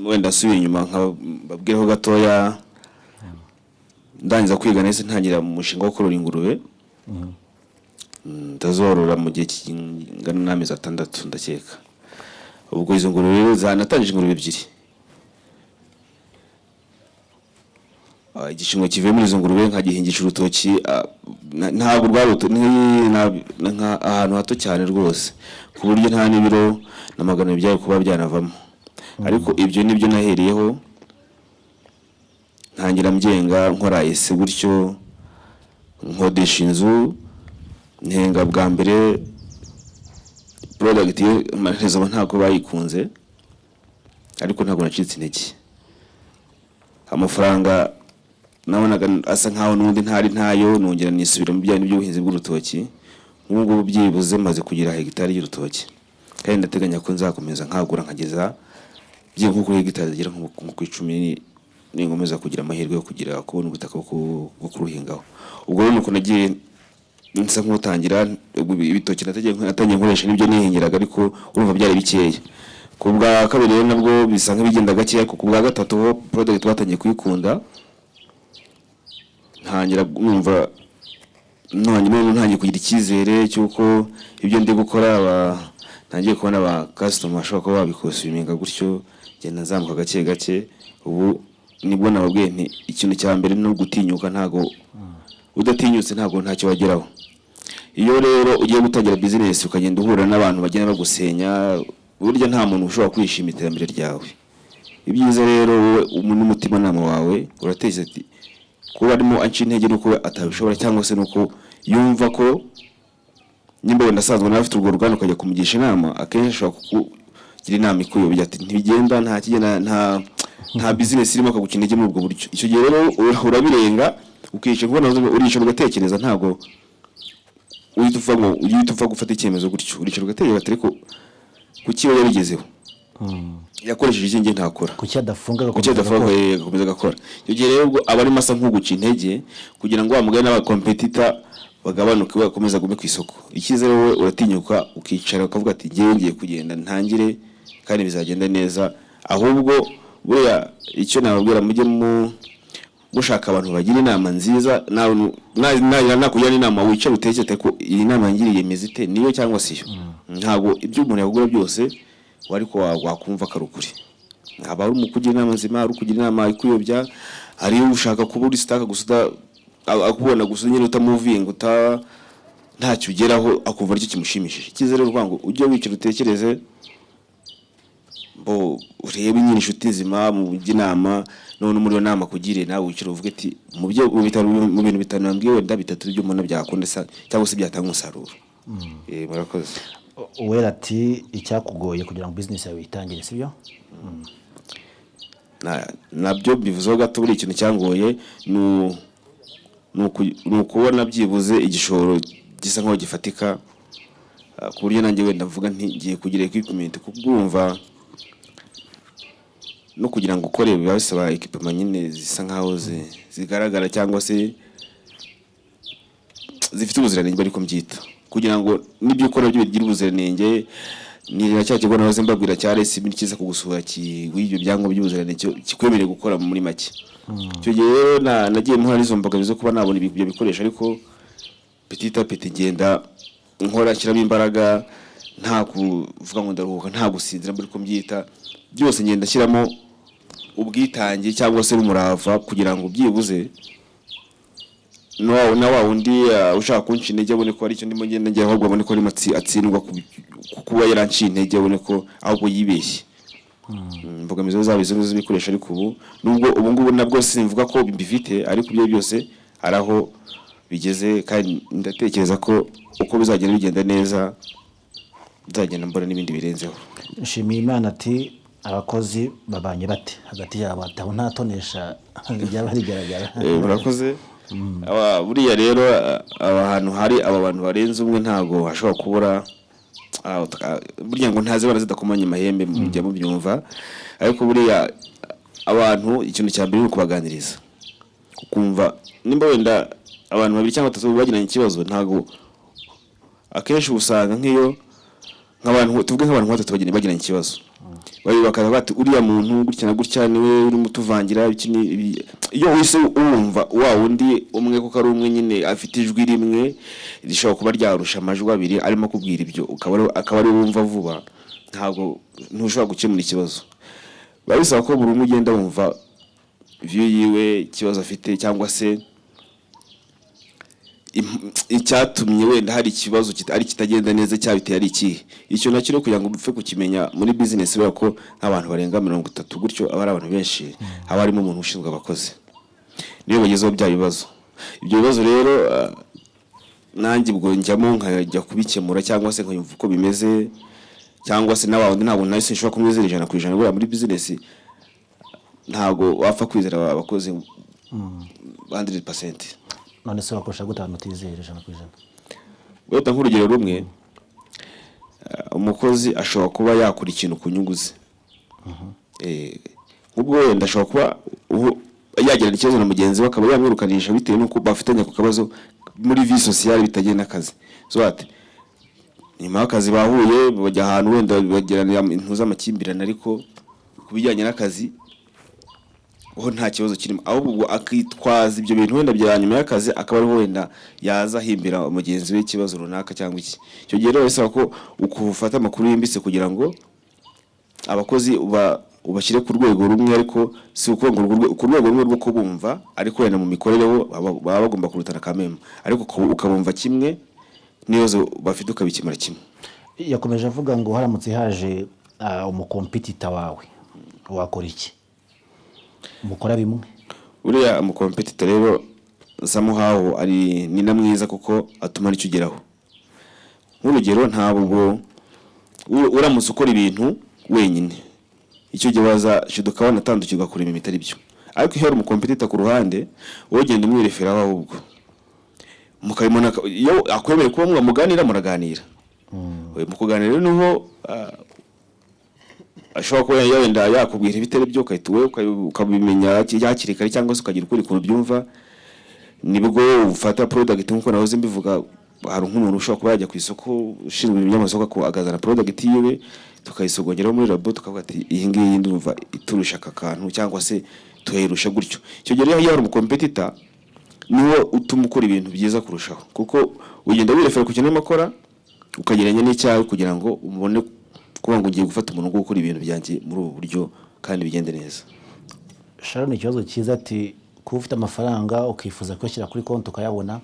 wenda subiye inyuma nkababwireho gatoya ndangiza kwiga nese ntangira mu mushinga wo korora ingurube. Ndazorora mu gihe kingana n'amezi 6 ndakeka. Ubwo izo ngurube rero zanatangije ingurube 2. Igishimwe kivuye muri izo ngurube nkagihingisha urutoki ntabwo rwaruto nka ahantu hato cyane rwose ku buryo nta n'ibiro n'amagana byayo kuba byanavamo. Ariko ibyo nibyo nahereyeho ntangira mbyenga nkora ese gutyo nkodesha inzu ntenga bwa mbere product yo amaherezo ntabwo bayikunze ariko ntabwo nacitse intege. Amafaranga nabonaga asa nkaho n'undi ntari ntayo, nongera nisubira mu bijyanye by'ubuhinzi bw'urutoki. Ngubu byibuze maze kugira hegitari y'urutoki, kandi ndateganya ko nzakomeza nkagura nkageza byibuze kuri hegitari zigera nko ku 10 ningomeza kugira amahirwe yo kugira kubona ubutaka bwo kuruhingaho. Ubwo rero nuko nagiye nsa nk'utangira ibitoki natangiye nkoresha n'ibyo nihingiraga, ariko urumva byari bikeya. Ku bwa kabiri rero nabwo bisa nk'ibigenda gakeya, ku bwa gatatu ho product batangiye kuyikunda, ntangira numva ntangiye kugira icyizere cy'uko ibyo ndi gukora ntangiye kubona aba customer bashobora kuba babikosuminga gutyo, ngenda nzamuka gake gake. Ubu nibwo nababwiye nti ikintu cya mbere no gutinyuka, ntago udatinyutse ntago ntacyo wageraho. Iyo rero ugiye gutangira business ukagenda uhura n'abantu bagenda bagusenya, burya nta muntu ushobora kwishimira iterambere ryawe. Ibyiza rero wowe n'umutima nama wawe urateze ati kuba arimo anci intege nuko atabishobora, cyangwa se nuko yumva ko nimba wenda asanzwe n'afite urwo rugano ukajya kumugisha inama, akenshi ashobora kugira inama ikuyobya ati ntibigenda, nta kigenda, nta business irimo akagukina intege muri ubwo buryo. Icyo gihe rero urabirenga ukica kubona uricara ugatekereza, ntago uhita upfa gufata icyemezo gutyo. Uricara ugatekereza ati ariko kuki we yabigezeho, yakoresheje iki nge ntakora, kuki adafunga agakomeza agakora. Icyo gihe rero aba arimo asa nk'uguca intege kugira ngo wamugane n'abakompetita bagabanuke, bakomeza gume ku isoko. Icyizere wowe uratinyuka ukicara ukavuga ati ngiye kugenda ntangire kandi bizagenda neza. Ahubwo buriya icyo nababwira, mujye mushaka abantu bagira inama nziza, nakugira inama wicara utekereze ko iyi nama ngiriye mezite niyo cyangwa se yo. Ntabwo ibyo umuntu yagura byose ariko wakumva karukuri. Aba ari umukugira inama nzima, ari kugira inama ikuyobya, ari ushaka kuba uri staka gusa akubona gusa nyine utamuvinga ntacyo ugeraho, akumva aricyo kimushimishije. Ikizere rwango ujye wicara utekereze, urebe nyine inshuti nzima mu inama, none muri yo nama kugire nawe wicara uvuge ati mu bintu bitanu nambwiye wenda bitatu byo umuntu byakunda cyangwa se byatanga umusaruro. Murakoze. Uwera ati icyakugoye kugira ngo business yawe itangire, sibyo? Nabyo bivuzeho gato. Buri ikintu cyangoye nukubona byibuze igishoro gisa nkaho gifatika, ku buryo nanjye wenda mvuga nti ngiye kugira equipment, kubwumva no kugira ngo ukore biba bisaba equipment nyine zisa nkaho zigaragara cyangwa se zifite ubuziranenge ariko mbyita, kugira ngo nibyo ukora byo bigira ubuziranenge. Ni cya kigo nahoze mbabwira cya RSB kiza kugusura w'ibyo byango by'ubuziranenge kikwemereye gukora muri make. Icyo gihe rero nagiye muhara izo mbogamizi zo kuba nabona ibyo bikoresho, ariko petit à petit ngenda nkora kiramo imbaraga, nta kuvuga ngo ndaruhuka, nta gusinzira muri ko mbyita, byose ngenda shyiramo ubwitange cyangwa se umurava kugira ngo byibuze na wa undi ushaka kunca intege abone ko ari cyo ndimo ngenda ngira, ahubwo abone ko ari atsindwa kuba yaranci intege, abone ko ahubwo yibeshye. Mbogamizo zabo izo zibikoresha, ariko ubu ngubu nabwo simvuga ko mbifite, ariko ibyo byose araho bigeze, kandi ndatekereza ko uko bizagenda bigenda neza nzagenda mbona n'ibindi birenzeho. Nshimiye Imana ati abakozi babanye bate hagati yabo, ataho ntatonesha byaba rigaragara. Murakoze. Buriya rero ahantu hari aba bantu barenze umwe ntago hashobora kubura, burya ngo ntaze barazidakomanya amahembe mujya mubyumva, ariko buriya abantu ikintu cya mbere ni ukubaganiriza, ukumva nimba wenda abantu babiri cyangwa batatu bagiranye ikibazo, ntago akenshi usanga nk'iyo nk'abantu tuvuge nk'abantu batatu bagiranye ikibazo, bari bakaza bati uriya muntu gutya na gutya niwe urimo tuvangira iyo wise urumva wa wundi umwe kuko ari umwe nyine afite ijwi rimwe rishobora kuba ryarusha amajwi abiri arimo kubwira ibyo, akaba ari wumva vuba, ntago ntushobora gukemura ikibazo. Babisaba ko buri umwe ugenda wumva view yiwe ikibazo afite, cyangwa se icyatumye wenda hari ikibazo ari kitagenda neza cyabiteye ari ikihe. Icyo nacyo kugira ngo dupfe kukimenya muri business, bera ko nk'abantu barenga 30 gutyo aba ari abantu benshi, haba harimo umuntu ushinzwe abakozi, niyo bagezeho bya bibazo. Ibyo bibazo rero nanjye ubwo njyamo nkajya kubikemura cyangwa se nkayumva uko bimeze cyangwa se n'abandi ntabwo nahise nshobora kumwizera 100% buriya muri business ntabwo wapfa kwizera abakozi 100%. none se wakoresha gute ahantu utizera 100%? wenda nk'urugero rumwe umukozi ashobora kuba yakora ikintu ku nyungu ze ubwo wenda ashobora kuba yagirana ikibazo na mugenzi we akaba yamwirukanisha bitewe n'uko bafitanye ku kabazo muri vie sociale bitagenda akazi so ati nyuma y'akazi bahuye bajya ahantu wenda bagirana intuza amakimbirane ariko kubijyanye n'akazi ho nta kibazo kirimo ahubwo akitwaza ibyo bintu wenda bya nyuma y'akazi akaba ari wenda yaza himbira mugenzi we ikibazo runaka cyangwa iki cyo gihe rero bisaba ko ukufata amakuru yimbitse kugira ngo abakozi ubashyire ku rwego rumwe ariko si uko ngo ku rwego rumwe rwo kubumva ariko wenda mu mikorere bo baba bagomba kurutana kameme ariko ukabumva kimwe niyozo bafite ukabikimara kimwe. Yakomeje avuga ngo haramutse haje umukompetita wawe wakora iki? Mukora bimwe uriya umukompetita rero samuhaho ari ni na mwiza kuko atuma nicyo ugeraho. Nk'urugero ntabwo uramutse ukora ibintu wenyine icyo gihe waza shiduka natandukirwa kure imitari byo ariko iyo umukompetita ku ruhande wogenda umwirefera ahubwo mukabimona iyo akwemeye kuba muganira muraganira mu kuganira niho ashobora kuba yenda yakubwira ibitare byo ukahita ukabimenya yakiri kare cyangwa se ukagira ukuri kuntu byumva nibwo ufata product nkuko nahoze mbivuga. Hari nk'umuntu ushobora kuba yajya ku isoko ushinzwe ibinyamasoko ko agazana product yiwe tukayisogongera muri labo tukavuga ati iyi ngiyi ndumva iturusha akakantu cyangwa se tuhirusha gutyo. Icyo gihe iyo hari umukompetita niwo utuma ukora ibintu byiza kurushaho kuko ugenda wirefera ku kintu makora ukageranya n'icyawe kugira ngo umubone kuba ngo ugiye gufata umuntu gukora ibintu byanjye muri ubu buryo kandi bigende neza. Sharon ikibazo cyiza ati kuba ufite amafaranga ukifuza kuyashyira kuri konti ukayabona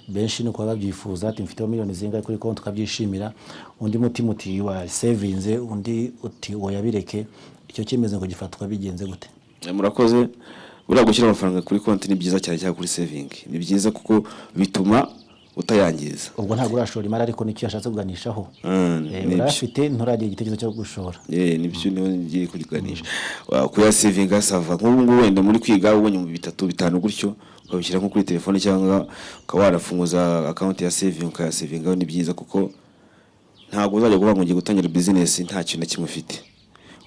benshi nuko babyifuza ati mfite miliyoni zingahe kuri konti ukabyishimira undi mutima uti wa savings undi uti wayabireke icyo kimeze ngo gifatwa bigenze gute? Murakoze buriya gushyira amafaranga kuri konti ni byiza cyane cyane kuri saving ni byiza kuko bituma utayangiza. Ubwo ntabwo urashora imari ariko nicyo yashatse kuganishaho urafite nturagiye igitekerezo cyo gushora nibyo niho ngiye kuganisha kuya saving asava nk'ubu wenda muri kwiga ubonye mu 3-5 gutyo ukabishyira nko kuri telefone cyangwa ukaba warafunguza account ya saving ukaya savingaho ni byiza kuko ntabwo uzajya kuba ngo ngiye gutangira business nta kintu na kimwe ufite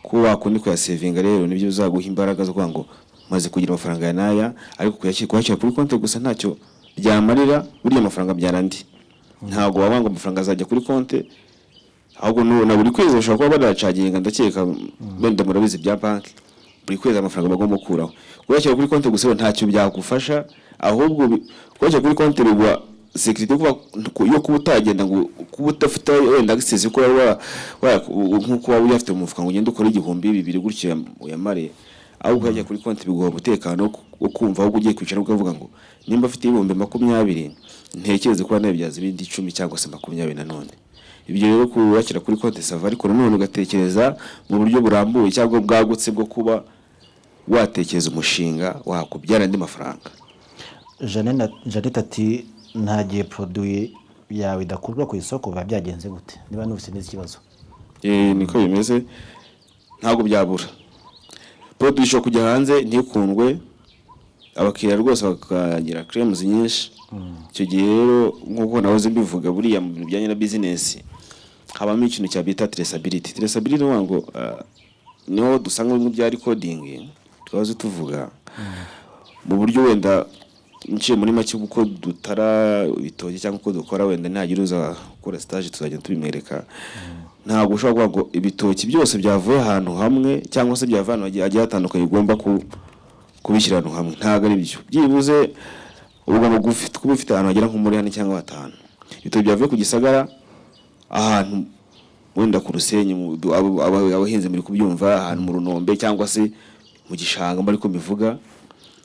kuba wakundi kuya savinga rero nibyo uzaguha imbaraga zo kuvuga ngo maze kugira amafaranga ya naya ariko kuyashyira kuri konti gusa ntacyo byamarira buriya amafaranga byarandi ntabwo wabanga amafaranga azajya kuri konti ahubwo na buri kwezi ushobora kuba badacaginga ndakeka benda murabizi bya banki buri kwezi amafaranga bagomba kuraho kuyashyira kuri konti gusa ntacyo byagufasha ahubwo kuyashyira kuri konti bigwa security yo kuba utagenda ngo kuba udafite wenda access ko nkuko waba uyafite mu mufuka ngo ugende ukora 2,000 gutyo uyamare aho kujya kuri konti biguha umutekano wo kumva aho ugiye kwicara ukavuga ngo nimba afite 20,000 ntekereze ko nabyaza ibindi 10 cyangwa se 20 nanone. Ibyo rero kurakira kuri konti sava ariko nanone ugatekereza mu buryo burambuye cyangwa bwagutse bwo kuba watekereza umushinga wakubyara andi mafaranga. Janet ati ntagiye produit yawe idakurwa ku isoko biba byagenze gute niba nufite n'ikibazo? Niko bimeze ntabwo byabura produit cyo kujya hanze ntikundwe abakiriya rwose bakagira claims nyinshi. Icyo gihe rero nkuko nahoze mbivuga buriya mu bintu bijyanye na business habamo ikintu cya bita traceability ngo niho dusanga mu bya recording twazo tuvuga mu buryo wenda nciye muri make uko dutara bitoje cyangwa uko dukora wenda ntagira uza gukora stage tuzajya tubimwereka. Ntabwo ushobora kuvuga ngo ibitoki byose byavuye ahantu hamwe cyangwa se byavana agiye hatandukanye ugomba kubishyira ahantu hamwe ntabwo ari byo byibuze ugomba kuba ufite ahantu hagera nko muri 4 cyangwa 5 ibitoki byavuye ku Gisagara ahantu wenda ku Rusenyi abahinze muri kubyumva ahantu mu Runombe cyangwa se mu Gishanga bari ko bivuga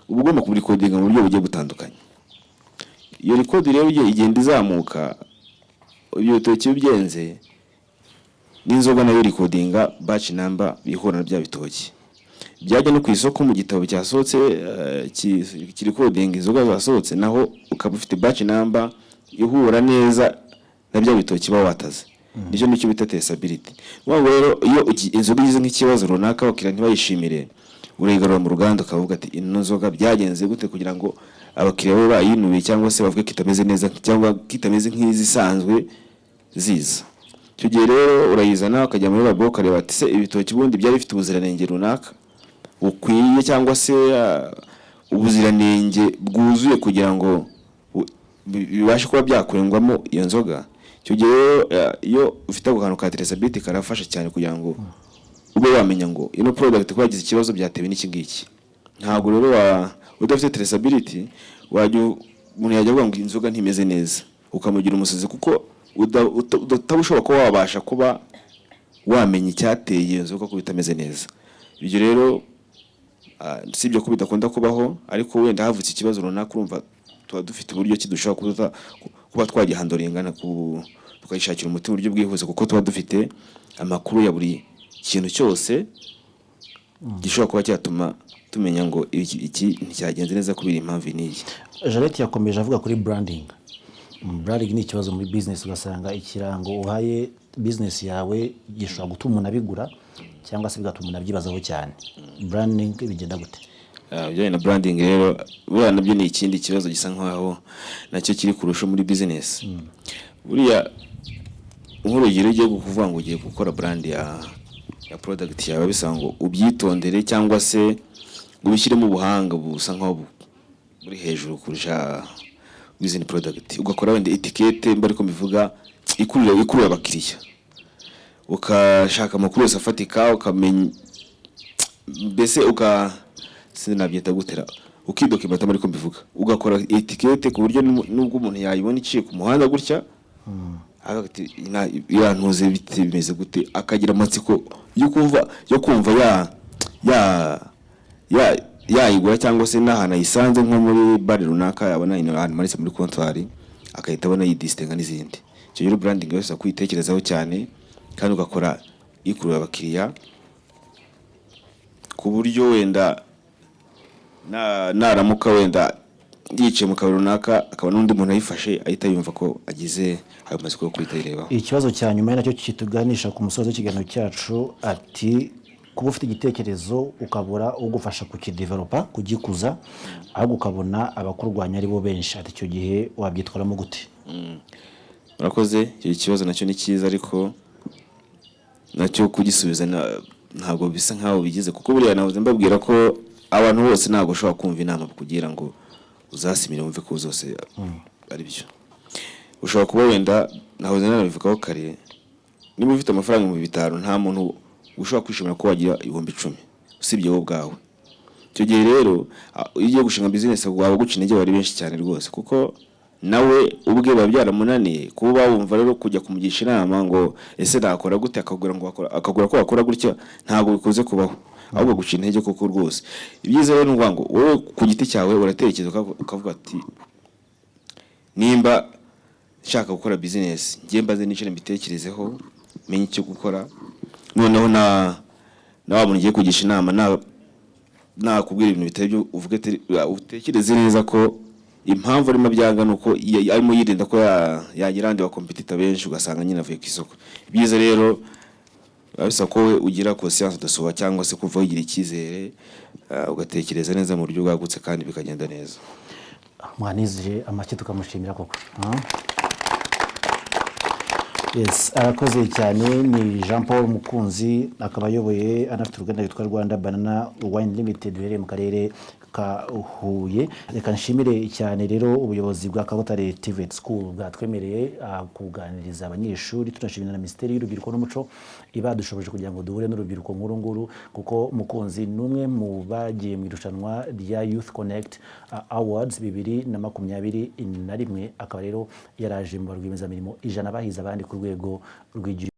uba ugomba kubirikodinga mu buryo bugiye butandukanye. Iyo record rero igenda izamuka ibyo bitoki byenze n'inzoga nayo recordinga batch number bihora na bya bitoki byajya no ku isoko mu gitabo cyasohotse ki recording inzoga zasohotse naho ukaba ufite batch number ihura neza na bya bitoki ba wataze. Nicyo bita traceability. Ngo rero iyo inzoga igize nk'ikibazo runaka bakira ntibayishimire, uregarura mu ruganda ukavuga ati ino nzoga byagenze gute kugira ngo abakiriya bo bayinubiye cyangwa se bavuge kitameze neza cyangwa kitameze nk'izisanzwe ziza. Icyo gihe rero urayizana ukajya muri labo ukareba ati se ibitoki bundi byari bifite ubuziranenge runaka ukwiye cyangwa se ubuziranenge bwuzuye kugira ngo bibashe kuba byakwengwamo iyo nzoga. Icyo gihe iyo ufite ako kantu ka traceability karafasha cyane kugira ngo ube wamenya ngo ino product ko yagize ikibazo byatewe n'iki ngiki. Ntabwo rero udafite traceability umuntu yajya avuga ngo inzoga ntimeze neza ukamugira umusazi kuko utabushoboka ko wabasha kuba wamenya icyateye iyo nzoga ko bitameze neza. Ibyo rero sibyo ko bidakunda kubaho, ariko wenda havutse ikibazo runaka urumva tuba dufite uburyo kidushobora kuba twagihandoringana tukayishakira umuti uburyo bwihuse kuko tuba dufite amakuru ya buri ikintu cyose gishobora kuba cyatuma tumenya ngo iki nticyagenze neza kubera impamvu niyi. Jeanette yakomeje avuga kuri branding. Branding ni ikibazo muri business, ugasanga ikirango uhaye business yawe gishobora gutuma umuntu abigura cyangwa se bigatuma umuntu abyibazaho cyane. Branding bigenda gute? Bijyanye na branding rero buriya nabyo ni ikindi kibazo gisa nkaho nacyo kiri kurusha muri business. Buriya nk'urugero ugiye kuvuga ngo ugiye gukora brand ya product yawe bisanga ngo ubyitondere cyangwa se ubishyiremo ubuhanga busa nkaho buri hejuru kurusha wizini product. Ugakora wenda etikete mba ariko mbivuga ikurura abakiriya, ukashaka amakuru yose afatika, ukamenya mbese sinabyita gutera ukidokimenta ariko mbivuga, ugakora etikete ku buryo nubwo umuntu yayibona iciye ku muhanda gutya agati yantuze bimeze gute, akagira amatsiko yo kumva yayigura cyangwa se n'ahantu ayisanze nko muri bar runaka yabona ahantu maritse muri comptoir akahita abona yidistinga n'izindi. Icyo rero branding yose kwitekerezaho cyane kandi ugakora ikurura abakiriya ku buryo wenda naramuka wenda yicaye mu kabari runaka akaba n'undi muntu ayifashe ahita yumva ko agize ayo matsiko yo kwiterebaho. Ikibazo cya nyuma nacyo kituganisha ku musozo w'ikiganiro cyacu, ati kuba ufite igitekerezo ukabura ugufasha kukidevelopa kugikuza ahubwo ukabona abakurwanya ari bo benshi, ati icyo gihe wabyitwaramo gute? Murakoze. Icyo kibazo nacyo ni cyiza ariko nacyo kugisubiza ntabwo bisa nkaho bigize kuko buriya navuze mbabwira ko abantu bose ntabwo ushobora kumva inama kugira ngo uzasimire wumve ko zose ari byo. Ushobora kuba wenda nahoze nanabivugaho kare, niba ufite amafaranga mu bitaro nta muntu ushobora kwishimira ko wagira 10,000 usibye wowe ubwawe. Icyo gihe rero iyo ugiye gushinga business wawe guca intege bari benshi cyane rwose kuko nawe ubwe babyaramunaniye kuba wumva rero kujya kumugisha inama ngo ese nakora gute akagura ko akora gutya, ntabwo bikoze kubaho ahubwo guca intege kuko rwose. Ibyiza rero ni ngo wowe ku giti cyawe uratekereza ukavuga ati nimba nshaka gukora business ngiye mbaze n'icyo mbitekerezeho menye icyo gukora, noneho na muntu ugiye kugisha inama nakubwira ibintu bitari byo uvuge utekereze neza ko impamvu arimo byanga nuko arimo yirinda ko yagira andi ba competitor benshi ugasanga nyine avuye ku isoko. Ibyiza rero bisa ko ugira conscience de soi cyangwa se kuva ugira icyizere ugatekereza neza mu buryo bwagutse kandi bikagenda neza. Mwanizije amake tukamushimira koko. Yes, arakoze cyane. Ni Jean Paul Mukunzi, akaba ayoboye anafite uruganda rwitwa Rwanda Banana Wine Limited ruherereye mu karere ka Huye. Reka nshimire cyane rero ubuyobozi bwa Kabutare TVET School bwatwemereye kuganiriza abanyeshuri. Tunashimira na Minisiteri y'Urubyiruko n'Umuco ibadushoboje kugira ngo duhure n'urubyiruko nkuru kuko Mukunzi numwe mu bagiye mu irushanwa rya Youth Connect Awards 2021, akaba rero yaraje mu rwiyemezamirimo 100 bahize abandi ku rwego rw'igihugu.